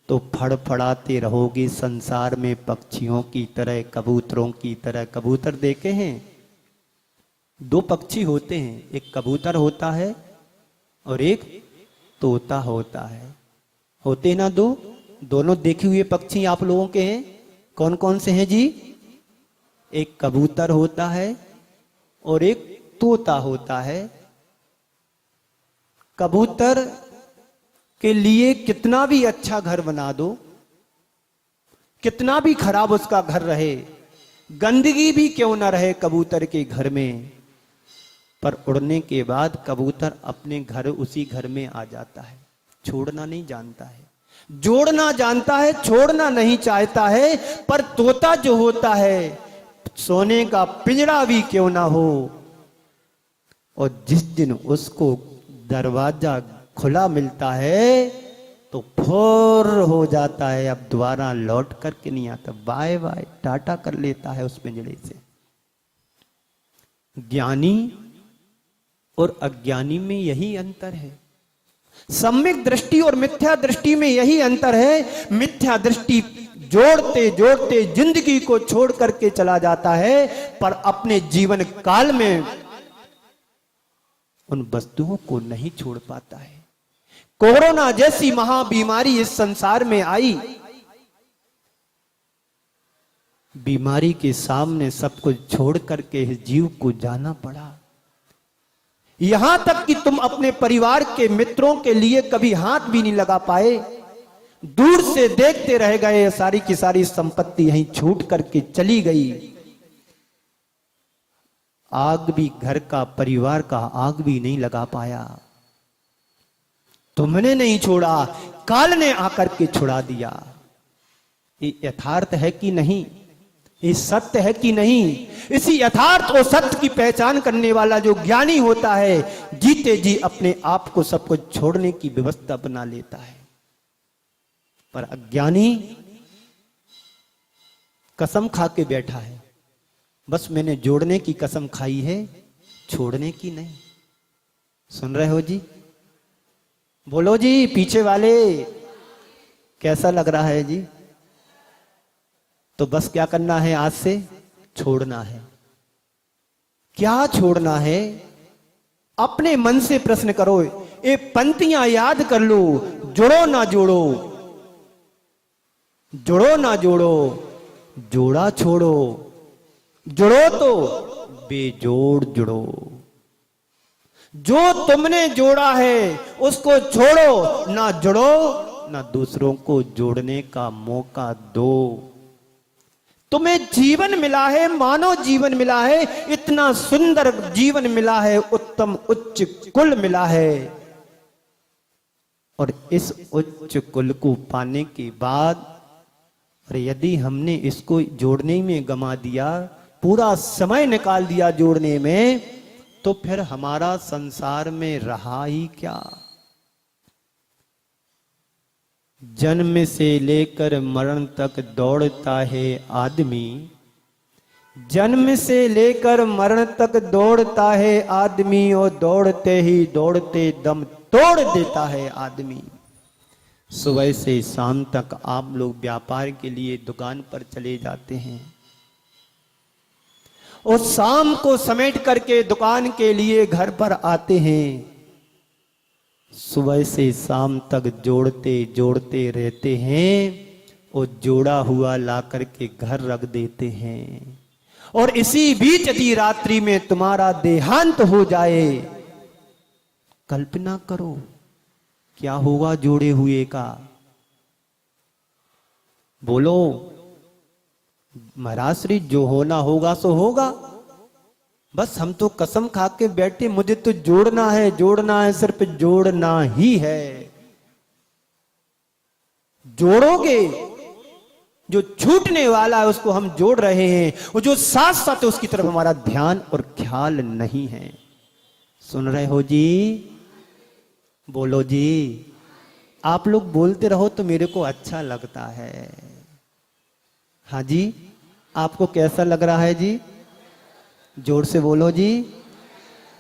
A: तो फड़फड़ाते रहोगे संसार में पक्षियों की तरह, कबूतरों की तरह। कबूतर देखे हैं? दो पक्षी होते हैं, एक कबूतर होता है और एक तोता होता है। होते ना दो? दोनों देखे हुए पक्षी आप लोगों के हैं? कौन कौन से हैं जी? एक कबूतर होता है और एक तोता होता है। कबूतर के लिए कितना भी अच्छा घर बना दो, कितना भी खराब उसका घर रहे, गंदगी भी क्यों ना रहे कबूतर के घर में, पर उड़ने के बाद कबूतर अपने घर, उसी घर में आ जाता है। छोड़ना नहीं जानता है, जोड़ना जानता है, छोड़ना नहीं चाहता है। पर तोता जो होता है, सोने का पिंजरा भी क्यों ना हो, और जिस दिन उसको दरवाजा खुला मिलता है तो फौर हो जाता है, अब दोबारा लौट करके नहीं आता, बाय बाय टाटा कर लेता है उस पिंजरे से। ज्ञानी और अज्ञानी में यही अंतर है। सम्यक दृष्टि और मिथ्या दृष्टि में यही अंतर है। मिथ्या दृष्टि जोड़ते जोड़ते जिंदगी को छोड़ करके चला जाता है, पर अपने जीवन काल में उन वस्तुओं को नहीं छोड़ पाता है। कोरोना जैसी महाबीमारी इस संसार में आई, बीमारी के सामने सब कुछ छोड़ करके इस जीव को जाना पड़ा। यहां तक कि तुम अपने परिवार के मित्रों के लिए कभी हाथ भी नहीं लगा पाए, दूर से देखते रह गए। सारी की सारी संपत्ति यहीं छूट करके चली गई। आग भी, घर का, परिवार का आग भी नहीं लगा पाया। तुमने नहीं छोड़ा, काल ने आकर के छुड़ा दिया। ये यथार्थ है कि नहीं? ये सत्य है कि नहीं? इसी यथार्थ और सत्य की पहचान करने वाला जो ज्ञानी होता है, जीते जी अपने आप को सब कुछ छोड़ने की व्यवस्था बना लेता है। पर अज्ञानी कसम खा के बैठा है, बस मैंने जोड़ने की कसम खाई है, छोड़ने की नहीं। सुन रहे हो जी? बोलो जी, पीछे वाले, कैसा लग रहा है जी? तो बस क्या करना है? आज से छोड़ना है। क्या छोड़ना है? अपने मन से प्रश्न करो, ये पंक्तियां याद कर लो। जोड़ो ना जोड़ो, जोड़ो ना जोड़ो, जोड़ा छोड़ो, जुड़ो तो बेजोड़ जुड़ो। जो तुमने जोड़ा है उसको छोड़ो, ना जुड़ो, ना दूसरों को जोड़ने का मौका दो। तुम्हें जीवन मिला है, मानव जीवन मिला है, इतना सुंदर जीवन मिला है, उत्तम उच्च कुल मिला है, और इस उच्च कुल को पाने के बाद और यदि हमने इसको जोड़ने में गमा दिया पूरा समय निकाल दिया जोड़ने में, तो फिर हमारा संसार में रहा ही क्या। जन्म से लेकर मरण तक दौड़ता है आदमी, जन्म से लेकर मरण तक दौड़ता है आदमी, और दौड़ते ही दौड़ते दम तोड़ देता है आदमी। सुबह से शाम तक आप लोग व्यापार के लिए दुकान पर चले जाते हैं, और शाम को समेट करके दुकान के लिए घर पर आते हैं। सुबह से शाम तक जोड़ते जोड़ते रहते हैं, और जोड़ा हुआ ला करके घर रख देते हैं। और इसी बीच यदि रात्रि में तुम्हारा देहांत हो जाए, कल्पना करो क्या होगा जोड़े हुए का। बोलो महाराज श्री, जो होना होगा सो होगा, बस हम तो कसम खा के बैठे, मुझे तो जोड़ना है, जोड़ना है, सिर्फ जोड़ना ही है। जोड़ोगे, जो छूटने वाला है उसको हम जोड़ रहे हैं, और जो साथ साथ है उसकी तरफ हमारा ध्यान और ख्याल नहीं है। सुन रहे हो जी? बोलो जी। आप लोग बोलते रहो तो मेरे को अच्छा लगता है। हाँ जी, आपको कैसा लग रहा है जी? जोर से बोलो जी।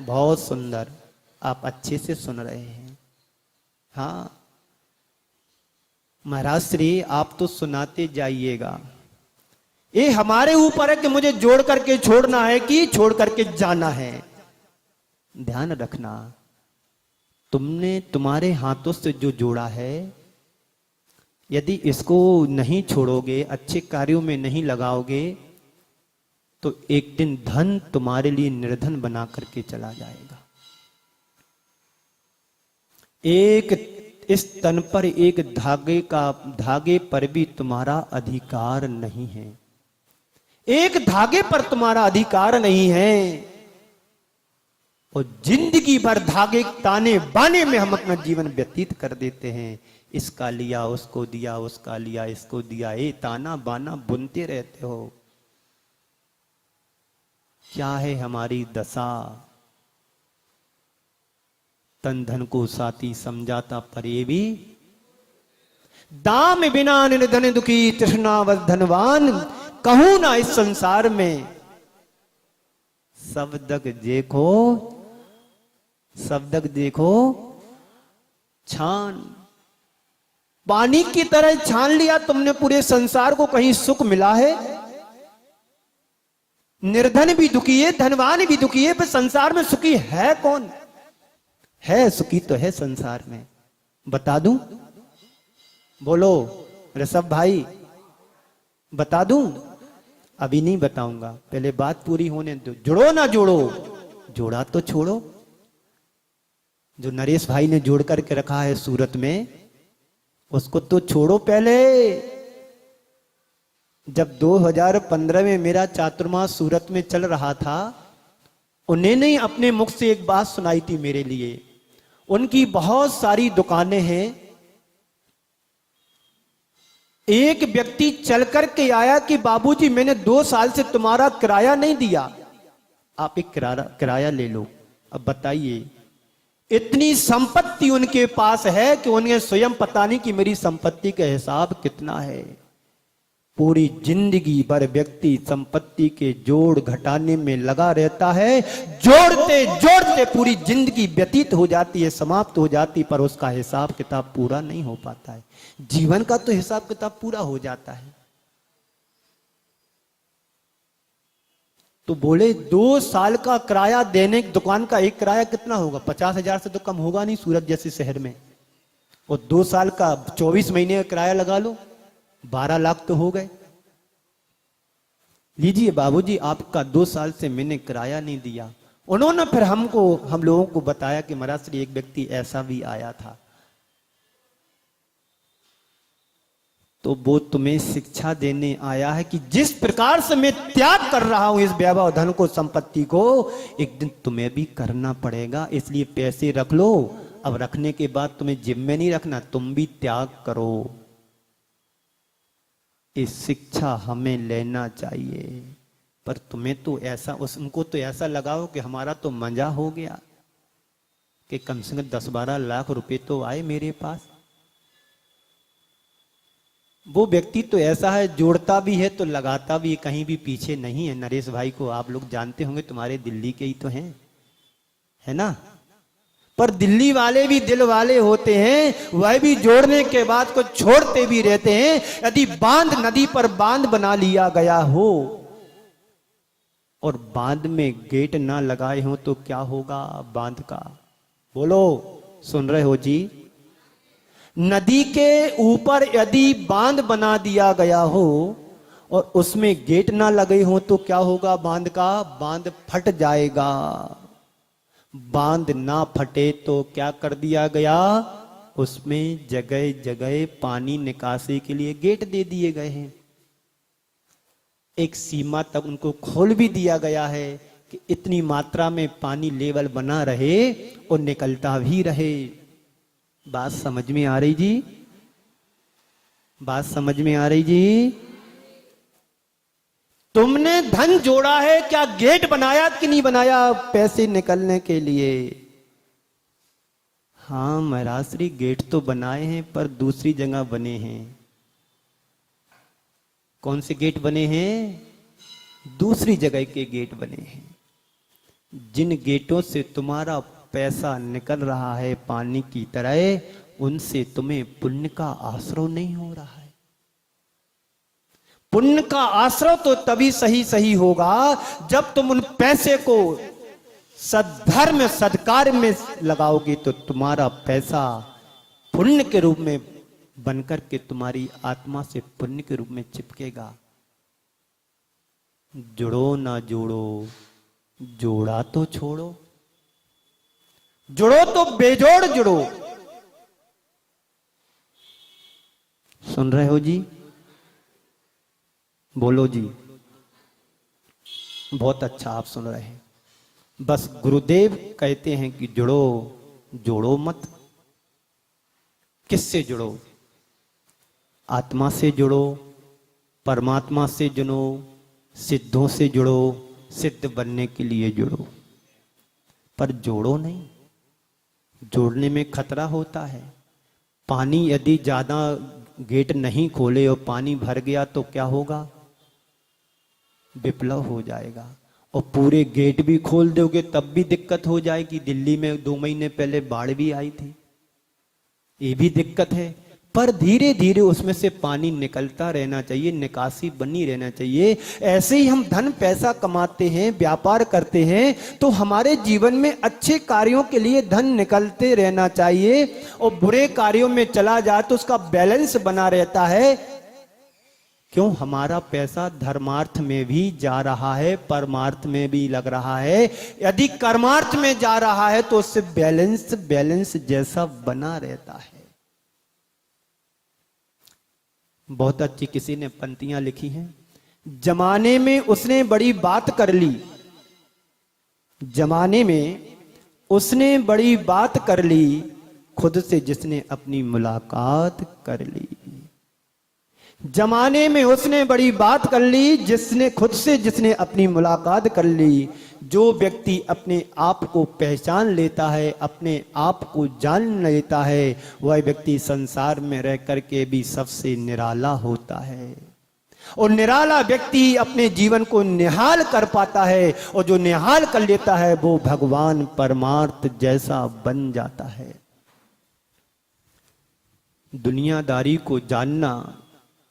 A: बहुत सुंदर, आप अच्छे से सुन रहे हैं। हाँ महाराज श्री, आप तो सुनाते जाइएगा। ये हमारे ऊपर है कि मुझे जोड़ करके छोड़ना है कि छोड़ करके जाना है। ध्यान रखना, तुमने तुम्हारे हाथों से जो जोड़ा है, यदि इसको नहीं छोड़ोगे, अच्छे कार्यों में नहीं लगाओगे, तो एक दिन धन तुम्हारे लिए निर्धन बना करके चला जाएगा। एक इस तन पर एक धागे पर भी तुम्हारा अधिकार नहीं है। एक धागे पर तुम्हारा अधिकार नहीं है, और जिंदगी भर धागे ताने बाने में हम अपना जीवन व्यतीत कर देते हैं। इसका लिया, उसको दिया, उसका लिया, इसको दिया, ये ताना बाना बुनते रहते हो। क्या है हमारी दशा। तन धन को साथी समझाता पर ये भी, दाम बिना निर्धन दुखी तृष्णावश धनवान, कहूं ना इस संसार में शब्दक देखो, शब्दक देखो छान। पानी की तरह छान लिया तुमने पूरे संसार को, कहीं सुख मिला है? निर्धन भी दुखी है, धनवान भी दुखी है, पर संसार में सुखी है कौन? है सुखी तो है संसार में, बता दूं? बोलो ऋषभ भाई, बता दूं? अभी नहीं बताऊंगा, पहले बात पूरी होने दो। जोड़ो ना जोड़ो, जोड़ा तो छोड़ो। जो नरेश भाई ने जोड़ करके रखा है सूरत में, उसको तो छोड़ो पहले। जब 2015 में मेरा चातुर्मास सूरत में चल रहा था, उन्होंने ही अपने मुख से एक बात सुनाई थी मेरे लिए। उनकी बहुत सारी दुकानें हैं। एक व्यक्ति चल करके आया कि बाबूजी, मैंने 2 साल से तुम्हारा किराया नहीं दिया, आप एक किराया ले लो। अब बताइए, इतनी संपत्ति उनके पास है कि उन्हें स्वयं पता नहीं कि मेरी संपत्ति का हिसाब कितना है। पूरी जिंदगी भर व्यक्ति संपत्ति के जोड़ घटाने में लगा रहता है। जोड़ते जोड़ते पूरी जिंदगी व्यतीत हो जाती है, समाप्त हो जाती, पर उसका हिसाब किताब पूरा नहीं हो पाता है। जीवन का तो हिसाब किताब पूरा हो जाता है। तो बोले 2 साल का किराया देने, दुकान का एक किराया कितना होगा? 50,000 से तो कम होगा नहीं सूरत जैसे शहर में। और 2 साल का 24 महीने का किराया लगा लो, 12 लाख तो हो गए। लीजिए बाबूजी, आपका 2 साल से मैंने किराया नहीं दिया। उन्होंने फिर हम लोगों को बताया कि महाराज श्री, एक व्यक्ति ऐसा भी आया था। तो वो तुम्हें शिक्षा देने आया है कि जिस प्रकार से मैं त्याग कर रहा हूं इस वैभव धन को, संपत्ति को, एक दिन तुम्हें भी करना पड़ेगा। इसलिए पैसे रख लो, अब रखने के बाद तुम्हें जिम में नहीं रखना, तुम भी त्याग करो। इस शिक्षा हमें लेना चाहिए। पर तुम्हें तो ऐसा, उनको तो ऐसा लगाओ कि हमारा तो मजा हो गया कि कम से कम 10-12 लाख रुपए तो आए मेरे पास। वो व्यक्ति तो ऐसा है, जोड़ता भी है तो लगाता भी है, कहीं भी पीछे नहीं है। नरेश भाई को आप लोग जानते होंगे, तुम्हारे दिल्ली के ही तो हैं, है ना। पर दिल्ली वाले भी दिल वाले होते हैं, वह भी जोड़ने के बाद को छोड़ते भी रहते हैं। यदि बांध, नदी पर बांध बना लिया गया हो और बांध में गेट ना लगाए हो तो क्या होगा बांध का? बोलो, सुन रहे हो जी? नदी के ऊपर यदि बांध बना दिया गया हो और उसमें गेट ना लगे हो तो क्या होगा बांध का? बांध फट जाएगा। बांध ना फटे तो क्या कर दिया गया? उसमें जगह जगह पानी निकासी के लिए गेट दे दिए गए हैं। एक सीमा तक उनको खोल भी दिया गया है कि इतनी मात्रा में पानी लेवल बना रहे और निकलता भी रहे। बात समझ में आ रही जी? बात समझ में आ रही जी? तुमने धन जोड़ा है, क्या गेट बनाया कि नहीं बनाया पैसे निकलने के लिए? हाँ महाराज श्री, गेट तो बनाए हैं पर दूसरी जगह बने हैं। कौन से गेट बने हैं? दूसरी जगह के गेट बने हैं। जिन गेटों से तुम्हारा पैसा निकल रहा है पानी की तरह, उनसे तुम्हें पुण्य का आश्रय नहीं हो रहा है। पुण्य का आश्रय तो तभी सही होगा जब तुम उन पैसे को सद्धर्म सदकार्य में लगाओगे, तो तुम्हारा पैसा पुण्य के रूप में बनकर के तुम्हारी आत्मा से पुण्य के रूप में चिपकेगा। जुड़ो ना जोड़ो, जोड़ा तो छोड़ो, जुड़ो तो बेजोड़ जुड़ो। सुन रहे हो जी? बोलो जी। बहुत अच्छा आप सुन रहे हैं। बस गुरुदेव कहते हैं कि जुड़ो, जोड़ो मत। किससे जुड़ो? आत्मा से जुड़ो, परमात्मा से जुड़ो, सिद्धों से जुड़ो, सिद्ध बनने के लिए जुड़ो। पर जोड़ो नहीं। जोड़ने में खतरा होता है। पानी यदि ज्यादा गेट नहीं खोले और पानी भर गया तो क्या होगा? विप्लव हो जाएगा। और पूरे गेट भी खोल दोगे तब भी दिक्कत हो जाएगी। दिल्ली में 2 महीने पहले बाढ़ भी आई थी, ये भी दिक्कत है। पर धीरे धीरे उसमें से पानी निकलता रहना चाहिए, निकासी बनी रहना चाहिए। ऐसे ही हम धन पैसा कमाते हैं, व्यापार करते हैं, तो हमारे जीवन में अच्छे कार्यों के लिए धन निकलते रहना चाहिए। और बुरे कार्यों में चला जाए तो उसका बैलेंस बना रहता है। क्यों? हमारा पैसा धर्मार्थ में भी जा रहा है, परमार्थ में भी लग रहा है। यदि कर्मार्थ में जा रहा है तो उससे बैलेंस जैसा बना रहता है। बहुत अच्छी किसी ने पंक्तियां लिखी हैं। जमाने में उसने बड़ी बात कर ली, जमाने में उसने बड़ी बात कर ली, खुद से जिसने अपनी मुलाकात कर ली। जमाने में उसने बड़ी बात कर ली, जिसने खुद से जिसने अपनी मुलाकात कर ली। जो व्यक्ति अपने आप को पहचान लेता है, अपने आप को जान लेता है, वह व्यक्ति संसार में रह करके भी सबसे निराला होता है। और निराला व्यक्ति अपने जीवन को निहाल कर पाता है, और जो निहाल कर लेता है वो भगवान परमार्थ जैसा बन जाता है। दुनियादारी को जानना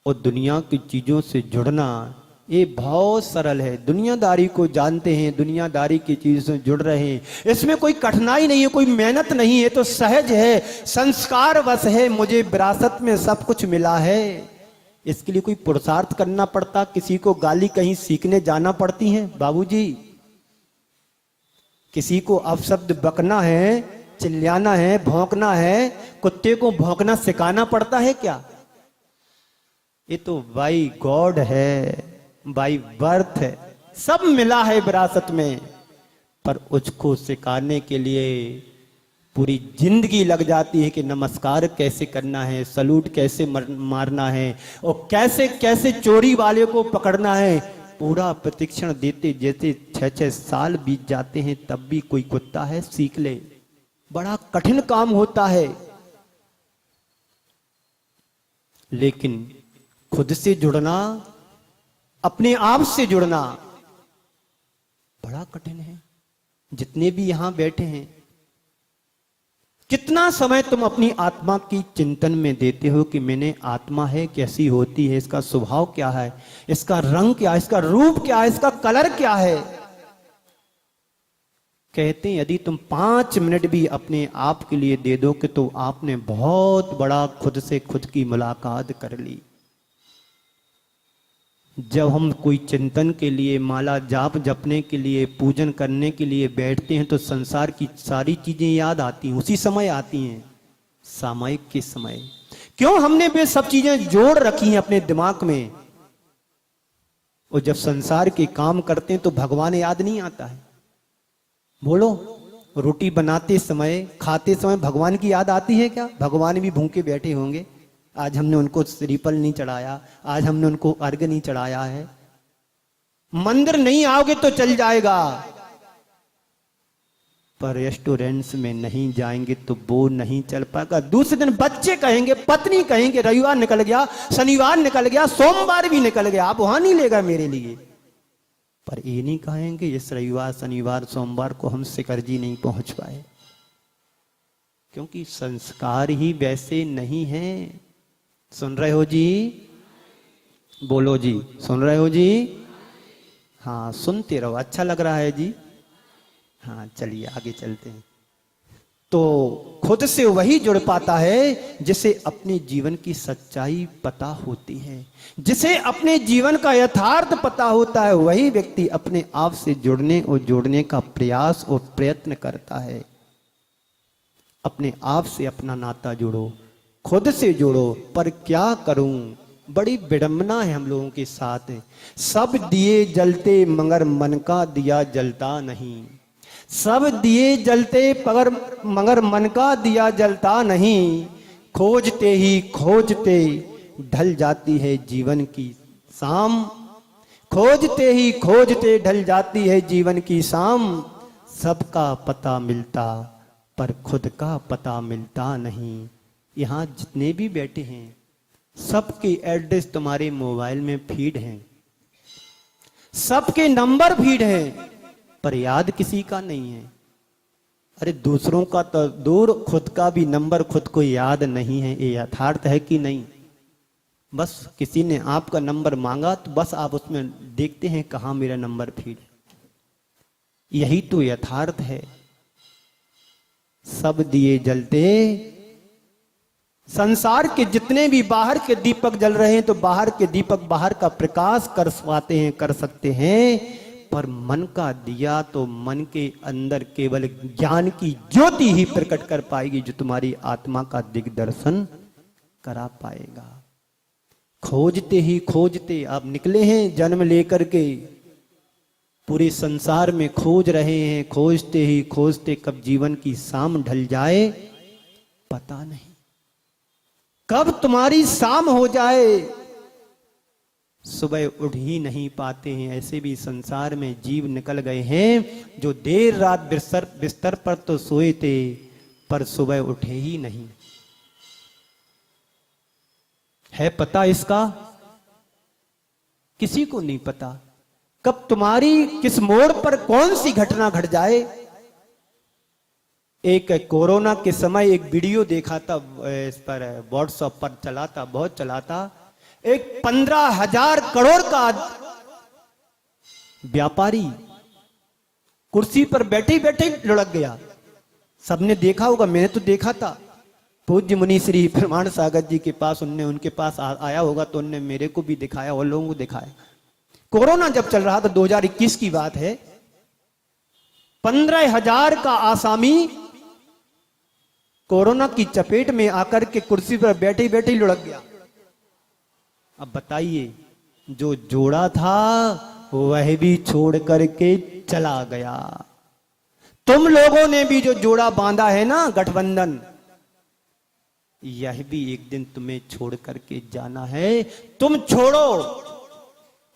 A: और दुनिया की चीजों से जुड़ना ये बहुत सरल है। दुनियादारी को जानते हैं, दुनियादारी की चीजों से जुड़ रहे हैं, इसमें कोई कठिनाई नहीं है, कोई मेहनत नहीं है, तो सहज है, संस्कार वश है। मुझे विरासत में सब कुछ मिला है, इसके लिए कोई पुरुषार्थ करना पड़ता? किसी को गाली कहीं सीखने जाना पड़ती है बाबूजी? किसी को अपशब्द बकना है, चिल्लाना है, भौंकना है, कुत्ते को भौंकना सिखाना पड़ता है क्या? ये तो बाई गॉड है, बाई बर्थ है, सब मिला है विरासत में। पर उसको सिखाने के लिए पूरी जिंदगी लग जाती है कि नमस्कार कैसे करना है, सलूट कैसे मारना है, और कैसे कैसे चोरी वाले को पकड़ना है। पूरा प्रतिक्षण देते जैसे 6-6 साल बीत जाते हैं तब भी कोई कुत्ता है सीख ले। बड़ा कठिन काम होता है, लेकिन खुद से जुड़ना, अपने आप से जुड़ना बड़ा कठिन है। जितने भी यहां बैठे हैं, कितना समय तुम अपनी आत्मा की चिंतन में देते हो कि मैंने आत्मा है, कैसी होती है, इसका स्वभाव क्या है, इसका रंग क्या है, इसका रूप क्या है, इसका कलर क्या है। कहते हैं यदि तुम 5 मिनट भी अपने आप के लिए दे दो कि तो आपने बहुत बड़ा खुद से खुद की मुलाकात कर ली। जब हम कोई चिंतन के लिए, माला जाप जपने के लिए, पूजन करने के लिए बैठते हैं तो संसार की सारी चीजें याद आती हैं, उसी समय आती हैं, सामयिक के समय। क्यों हमने वे सब चीजें जोड़ रखी हैं अपने दिमाग में, और जब संसार के काम करते हैं तो भगवान याद नहीं आता है। बोलो, रोटी बनाते समय, खाते समय भगवान की याद आती है क्या? भगवान भी भूखे बैठे होंगे, आज हमने उनको श्रीफल नहीं चढ़ाया, आज हमने उनको अर्घ नहीं चढ़ाया है। मंदिर नहीं आओगे तो चल जाएगा, पर रेस्टोरेंट्स में नहीं जाएंगे तो वो नहीं चल पाएगा। दूसरे दिन बच्चे कहेंगे, पत्नी कहेंगे, रविवार निकल गया, शनिवार निकल गया, सोमवार भी निकल गया, आप वहां नहीं ले गए मेरे लिए। पर ये नहीं कहेंगे इस रविवार, शनिवार, सोमवार को हम शिखर जी नहीं पहुंच पाए, क्योंकि संस्कार ही वैसे नहीं है। सुन रहे हो जी? बोलो जी, सुन रहे हो जी? हाँ, सुनते रहो, अच्छा लग रहा है जी। हाँ, चलिए आगे चलते हैं। तो खुद से वही जुड़ पाता है जिसे अपने जीवन की सच्चाई पता होती है, जिसे अपने जीवन का यथार्थ पता होता है, वही व्यक्ति अपने आप से जुड़ने और जोड़ने का प्रयास और प्रयत्न करता है। अपने आप से अपना नाता जोड़ो, खुद से जोड़ो। पर क्या करूं, बड़ी विडंबना है हम लोगों के साथ। सब दिए जलते मगर मन का दिया जलता नहीं, सब दिए जलते मगर मन का दिया जलता नहीं। खोजते ही खोजते ढल जाती है जीवन की शाम, खोजते ही खोजते ढल जाती है जीवन की शाम। सबका पता मिलता पर खुद का पता मिलता नहीं। यहाँ जितने भी बैठे हैं सबके एड्रेस तुम्हारे मोबाइल में फीड हैं, सबके नंबर फीड हैं, पर याद किसी का नहीं है। अरे दूसरों का तो दूर, खुद का भी नंबर खुद को याद नहीं है। ये यथार्थ है कि नहीं? बस किसी ने आपका नंबर मांगा तो बस आप उसमें देखते हैं कहां मेरा नंबर फीड है। यही तो यथार्थ है। सब दिए जलते, संसार के जितने भी बाहर के दीपक जल रहे हैं तो बाहर के दीपक बाहर का प्रकाश कर पाते हैं, कर सकते हैं, पर मन का दिया तो मन के अंदर केवल ज्ञान की ज्योति ही प्रकट कर पाएगी, जो तुम्हारी आत्मा का दिग्दर्शन करा पाएगा। खोजते ही खोजते आप निकले हैं जन्म लेकर के, पूरे संसार में खोज रहे हैं, खोजते ही खोजते कब जीवन की शाम ढल जाए पता नहीं, कब तुम्हारी शाम हो जाए सुबह उठ ही नहीं पाते हैं। ऐसे भी संसार में जीव निकल गए हैं जो देर रात बिस्तर पर तो सोए थे पर सुबह उठे ही नहीं। है पता इसका? किसी को नहीं पता कब तुम्हारी किस मोड़ पर कौन सी घटना घट जाए। एक कोरोना के समय एक वीडियो देखा था, इस पर व्हाट्सएप पर चला था, बहुत चला था। एक 15,000 करोड़ का व्यापारी कुर्सी पर बैठे बैठे लुढ़क गया। सबने देखा होगा, मैंने तो देखा था। पूज्य मुनि श्री प्रमाण सागर जी के पास उनके पास आया होगा तो उनने मेरे को भी दिखाया और लोगों को दिखाया। कोरोना जब चल रहा था, 2021 की बात है, 15,000 का आसामी कोरोना की चपेट में आकर के कुर्सी पर बैठे बैठे लुढ़क गया। अब बताइए, जो जोड़ा था वह भी छोड़ करके चला गया। तुम लोगों ने भी जो जोड़ा बांधा है ना, गठबंधन, यह भी एक दिन तुम्हें छोड़ करके जाना है। तुम छोड़ो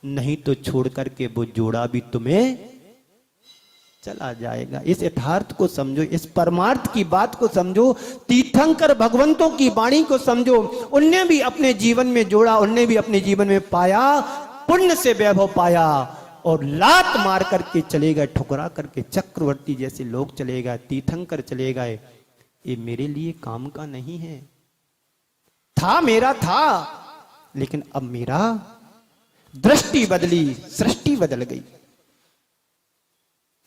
A: नहीं तो छोड़ करके वो जोड़ा भी तुम्हें चला जाएगा। इस यथार्थ को समझो, इस परमार्थ की बात को समझो, तीर्थंकर भगवंतों की वाणी को समझो। उनने भी अपने जीवन में जोड़ा, उनने भी अपने जीवन में पाया, पुण्य से वैभव पाया और लात मार करके चले गए, ठुकरा करके। चक्रवर्ती जैसे लोग चले गए, तीर्थंकर चले गए। ये मेरे लिए काम का नहीं है। था मेरा था, लेकिन अब मेरा दृष्टि बदली, सृष्टि बदल गई।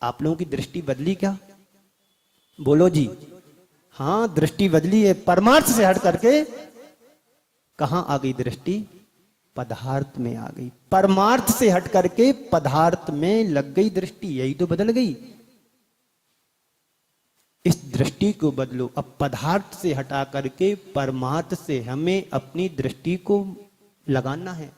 A: आप लोगों की दृष्टि बदली क्या? बोलो जी। हाँ, दृष्टि बदली है। परमार्थ से हट करके कहां आ गई दृष्टि? पदार्थ में आ गई। परमार्थ से हट करके पदार्थ में लग गई दृष्टि, यही तो बदल गई। इस दृष्टि को बदलो। अब पदार्थ से हटा करके परमार्थ से हमें अपनी दृष्टि को लगाना है,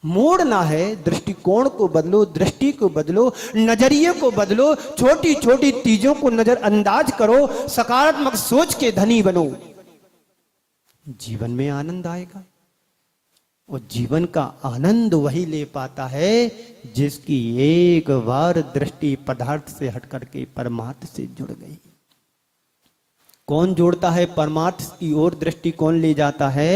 A: मोड़ना है। दृष्टिकोण को बदलो, दृष्टि को बदलो, नजरिए को बदलो, छोटी छोटी चीजों को नजरअंदाज करो, सकारात्मक सोच के धनी बनो। जीवन में आनंद आएगा। और जीवन का आनंद वही ले पाता है जिसकी एक बार दृष्टि पदार्थ से हट करके परमार्थ से जुड़ गई। कौन जोड़ता है परमार्थ की ओर दृष्टि? कौन ले जाता है?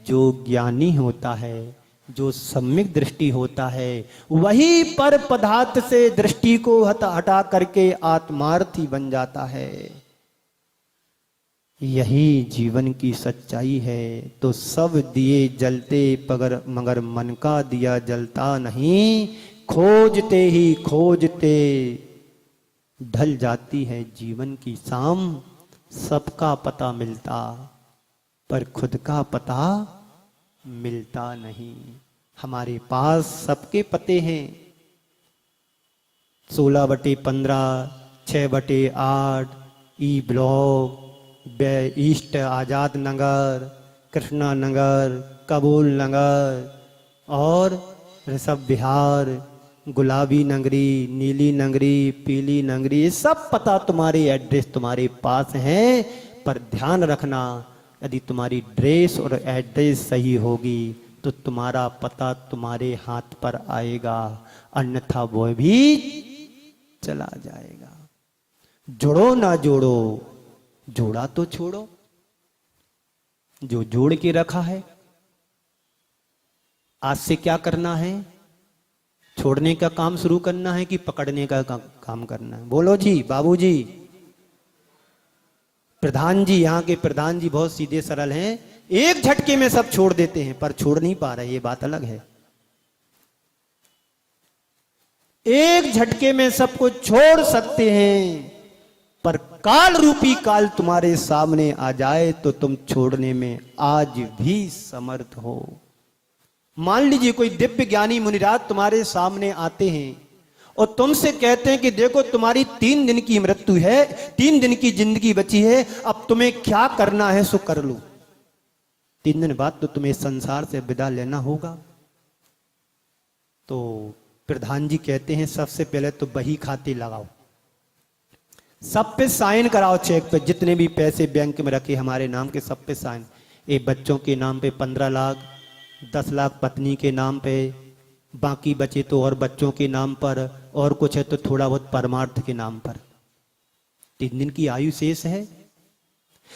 A: जो ज्ञानी होता है, जो सम्यक दृष्टि होता है, वही पर पदार्थ से दृष्टि को हटा करके आत्मार्थी बन जाता है। यही जीवन की सच्चाई है। तो सब दिए जलते मगर मन का दिया जलता नहीं, खोजते ही खोजते ढल जाती है जीवन की शाम। सबका पता मिलता पर खुद का पता मिलता नहीं। हमारे पास सबके पते हैं, 16/15, 6/8, E block, east Azad Nagar, Krishna Nagar, कबूल नगर और ऋषभ विहार, गुलाबी नगरी, नीली नगरी, पीली नगरी, ये सब पता तुम्हारे एड्रेस तुम्हारे पास हैं। पर ध्यान रखना, यदि तुम्हारी ड्रेस और एड्रेस सही होगी तो तुम्हारा पता तुम्हारे हाथ पर आएगा, अन्यथा वो भी चला जाएगा। जोड़ो ना जोड़ो, जोड़ा तो छोड़ो। जो जोड़ के रखा है, आज से क्या करना है? छोड़ने का काम शुरू करना है कि पकड़ने का काम करना है? बोलो जी। बाबूजी, प्रधान जी, यहाँ के प्रधान जी बहुत सीधे सरल हैं। एक झटके में सब छोड़ देते हैं, पर छोड़ नहीं पा रहे, ये बात अलग है। एक झटके में सबको छोड़ सकते हैं, पर काल रूपी काल तुम्हारे सामने आ जाए तो तुम छोड़ने में आज भी समर्थ हो। मान लीजिए कोई दिव्य ज्ञानी मुनिराज तुम्हारे सामने आते हैं और तुमसे कहते हैं कि देखो तुम्हारी 3 दिन की मृत्यु है, 3 दिन की जिंदगी बची है, अब तुम्हें क्या करना है सो कर लो। 3 दिन बाद तो तुम्हें संसार से विदा लेना होगा। तो प्रधान जी कहते हैं सबसे पहले तो बही खाते लगाओ, सब पे साइन कराओ, चेक पे जितने भी पैसे बैंक में रखे हमारे नाम के सब पे साइन। एक बच्चों के नाम पे 15 लाख, 10 लाख पत्नी के नाम पे, बाकी बचे तो और बच्चों के नाम पर, और कुछ है तो थोड़ा बहुत परमार्थ के नाम पर। 3 दिन की आयु शेष है।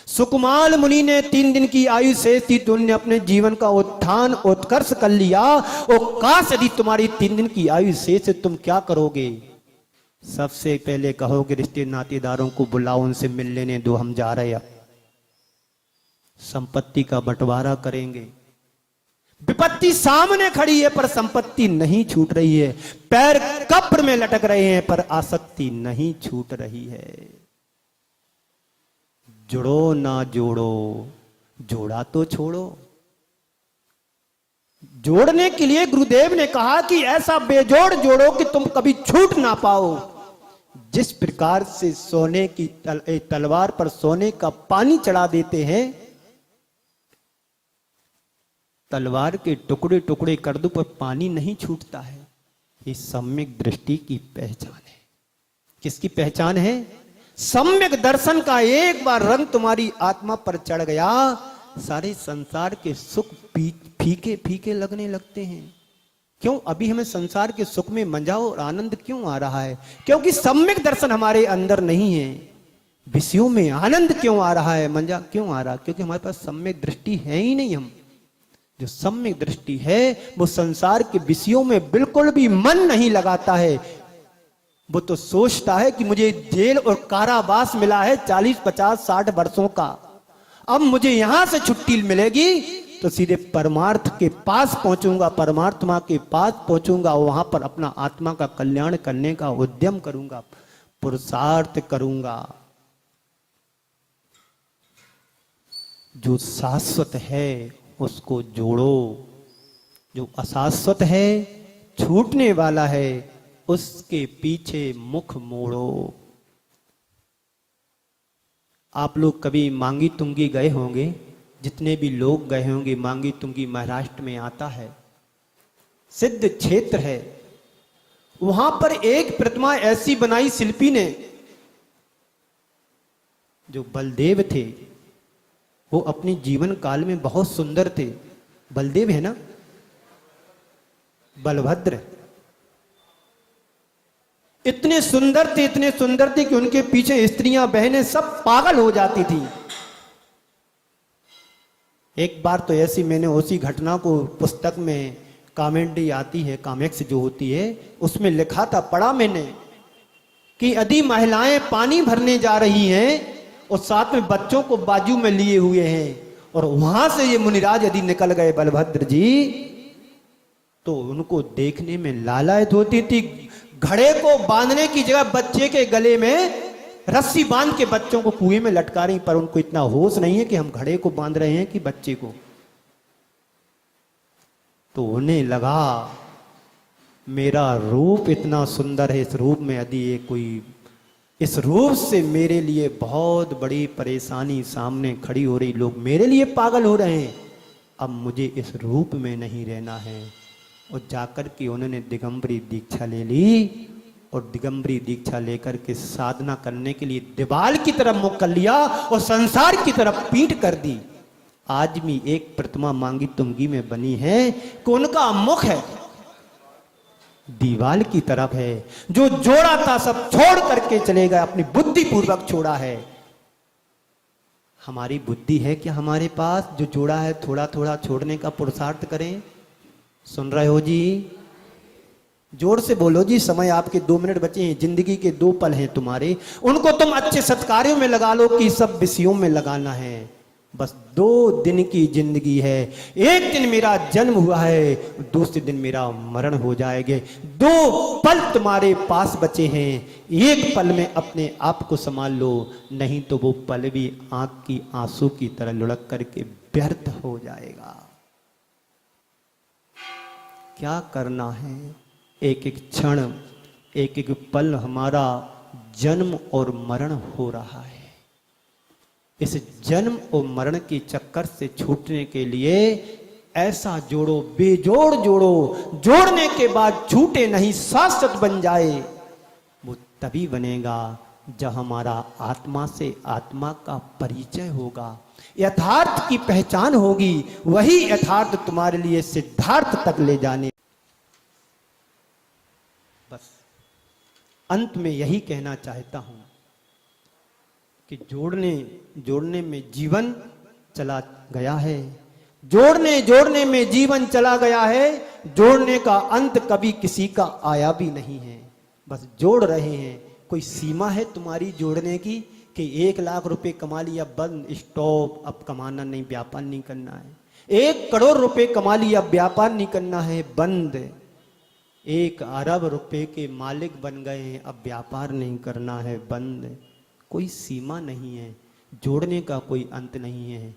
A: सुकुमाल मुनि ने 3 दिन की आयु शेष थी तो उन्होंने अपने जीवन का उत्थान उत्कर्ष कर लिया। और काश यदि तुम्हारी 3 दिन की आयु शेष है, तुम क्या करोगे? सबसे पहले कहोगे रिश्ते नातेदारों को बुलाओ, उनसे मिल लेने दो, हम जा रहे हैं, संपत्ति का बंटवारा करेंगे। विपत्ति सामने खड़ी है पर संपत्ति नहीं छूट रही है, पैर कब्र में लटक रहे हैं पर आसक्ति नहीं छूट रही है। जोड़ो ना जोड़ो, जोड़ा तो छोड़ो। जोड़ने के लिए गुरुदेव ने कहा कि ऐसा बेजोड़ जोड़ो कि तुम कभी छूट ना पाओ। जिस प्रकार से सोने की तलवार पर सोने का पानी चढ़ा देते हैं, तलवार के टुकड़े टुकड़े कर दो पर पानी नहीं छूटता है। ये सम्यक दृष्टि की पहचान है। किसकी पहचान है? सम्यक दर्शन का एक बार रंग तुम्हारी आत्मा पर चढ़ गया, सारे संसार के सुख फीके फीके लगने लगते हैं। क्यों अभी हमें संसार के सुख में मजा और आनंद क्यों आ रहा है? क्योंकि सम्यक दर्शन हमारे अंदर नहीं है। विषयों में आनंद क्यों आ रहा है, मजा क्यों आ रहा? क्योंकि हमारे पास सम्यक दृष्टि है ही नहीं। हम जो सम्यक दृष्टि है वो संसार के विषयों में बिल्कुल भी मन नहीं लगाता है। वो तो सोचता है कि मुझे जेल और कारावास मिला है 40, 50, 60 वर्षों का, अब मुझे यहां से छुट्टी मिलेगी तो सीधे परमार्थ के पास पहुंचूंगा, परमात्मा के पास पहुंचूंगा, वहां पर अपना आत्मा का कल्याण करने का उद्यम करूंगा, पुरुषार्थ करूंगा। जो शाश्वत है उसको जोड़ो, जो अशाश्वत है, छूटने वाला है, उसके पीछे मुख मोड़ो। आप लोग कभी मांगी तुंगी गए होंगे, जितने भी लोग गए होंगे, मांगी तुंगी महाराष्ट्र में आता है, सिद्ध क्षेत्र है। वहां पर एक प्रतिमा ऐसी बनाई शिल्पी ने, जो बलदेव थे, वो अपने जीवन काल में बहुत सुंदर थे। बलदेव है ना, बलभद्र, इतने सुंदर थे, इतने सुंदर थे कि उनके पीछे स्त्रियां बहनें सब पागल हो जाती थी। एक बार तो ऐसी मैंने उसी घटना को पुस्तक में कमेंट्री आती है, कॉमिक्स जो होती है, उसमें लिखा था, पढ़ा मैंने कि यदि महिलाएं पानी भरने जा रही हैं और साथ में बच्चों को बाजू में लिए हुए हैं और वहां से ये मुनिराज यदि निकल गए बलभद्र जी, तो उनको देखने में लालायत होती थी। घड़े को बांधने की जगह बच्चे के गले में रस्सी बांध के बच्चों को कुएं में लटका रही, पर उनको इतना होश नहीं है कि हम घड़े को बांध रहे हैं कि बच्चे को। तो उन्हें लगा मेरा रूप इतना सुंदर है, इस रूप में यदि ये कोई, इस रूप से मेरे लिए बहुत बड़ी परेशानी सामने खड़ी हो रही, लोग मेरे लिए पागल हो रहे हैं, अब मुझे इस रूप में नहीं रहना है। और जाकर के उन्होंने दिगंबरी दीक्षा ले ली और दिगंबरी दीक्षा लेकर के साधना करने के लिए दीवाल की तरफ मुख कर लिया और संसार की तरफ पीठ कर दी। आज भी एक प्रतिमा मांगी तुंगी में बनी है कि उनका मुख है दीवाल की तरफ है। जो जोड़ा था सब छोड़ करके चले गए, अपनी बुद्धि पूर्वक छोड़ा है। हमारी बुद्धि है क्या हमारे पास? जो जोड़ा है थोड़ा थोड़ा छोड़ने का पुरुषार्थ करें। सुन रहे हो जी? जोर से बोलो जी, समय आपके 2 मिनट बचे हैं, जिंदगी के 2 पल हैं तुम्हारे, उनको तुम अच्छे सत्कार्यों में लगा लो कि सब विषयों में लगाना है। बस 2 दिन की जिंदगी है, एक दिन मेरा जन्म हुआ है, दूसरे दिन मेरा मरण हो जाएगा। 2 पल तुम्हारे पास बचे हैं, एक पल में अपने आप को संभाल लो, नहीं तो वो पल भी आंख की आंसू की तरह लुढ़क करके व्यर्थ हो जाएगा। क्या करना है? एक एक क्षण, एक एक पल हमारा जन्म और मरण हो रहा है। इस जन्म और मरण के चक्कर से छूटने के लिए ऐसा जोड़ो, बेजोड़ जोड़ो, जोड़ने के बाद छूटे नहीं, शाश्वत बन जाए। वो तभी बनेगा जब हमारा आत्मा से आत्मा का परिचय होगा, यथार्थ की पहचान होगी। वही यथार्थ तुम्हारे लिए सिद्धार्थ तक ले जाने। बस अंत में यही कहना चाहता हूं कि जोड़ने में जीवन चला गया है, जोड़ने में जीवन चला गया है। जोड़ने का अंत कभी किसी का आया भी नहीं है, बस जोड़ रहे हैं। कोई सीमा है तुम्हारी जोड़ने की कि 1 लाख रुपए कमा लिया, बंद, स्टॉप, अब कमाना नहीं, व्यापार नहीं करना है। 1 करोड़ रुपए कमा लिया, व्यापार नहीं करना है, बंद। 1 अरब रुपए के मालिक बन गए हैं, अब व्यापार नहीं करना है, बंद। कोई सीमा नहीं है, जोड़ने का कोई अंत नहीं है,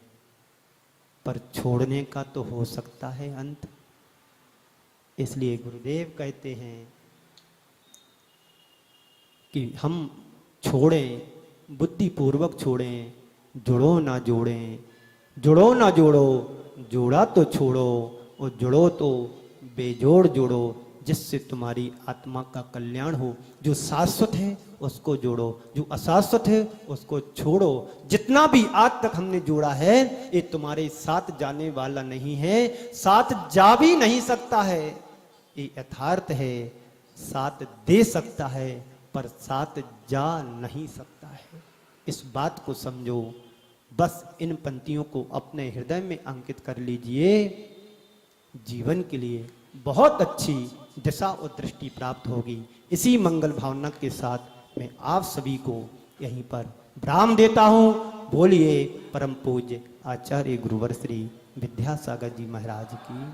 A: पर छोड़ने का तो हो सकता है अंत। इसलिए गुरुदेव कहते हैं कि हम छोड़ें, बुद्धिपूर्वक छोड़ें, जुड़ो ना जोड़ें, जुड़ो ना जोड़ो, जोड़ा तो छोड़ो और जुड़ो तो बेजोड़ जोड़ो, जिससे तुम्हारी आत्मा का कल्याण हो। जो शाश्वत है उसको जोड़ो, जो अशाश्वत है उसको छोड़ो। जितना भी आज तक हमने जोड़ा है ये तुम्हारे साथ जाने वाला नहीं है, साथ जा भी नहीं सकता है। ये यथार्थ है, साथ दे सकता है पर साथ जा नहीं सकता है। इस बात को समझो। बस इन पंक्तियों को अपने हृदय में अंकित कर लीजिए। जीवन के लिए बहुत अच्छी दिशा और दृष्टि प्राप्त होगी। इसी मंगल भावना के साथ मैं आप सभी को यहीं पर विराम देता हूँ। बोलिए परम पूज्य आचार्य गुरुवर श्री विद्यासागर जी महाराज की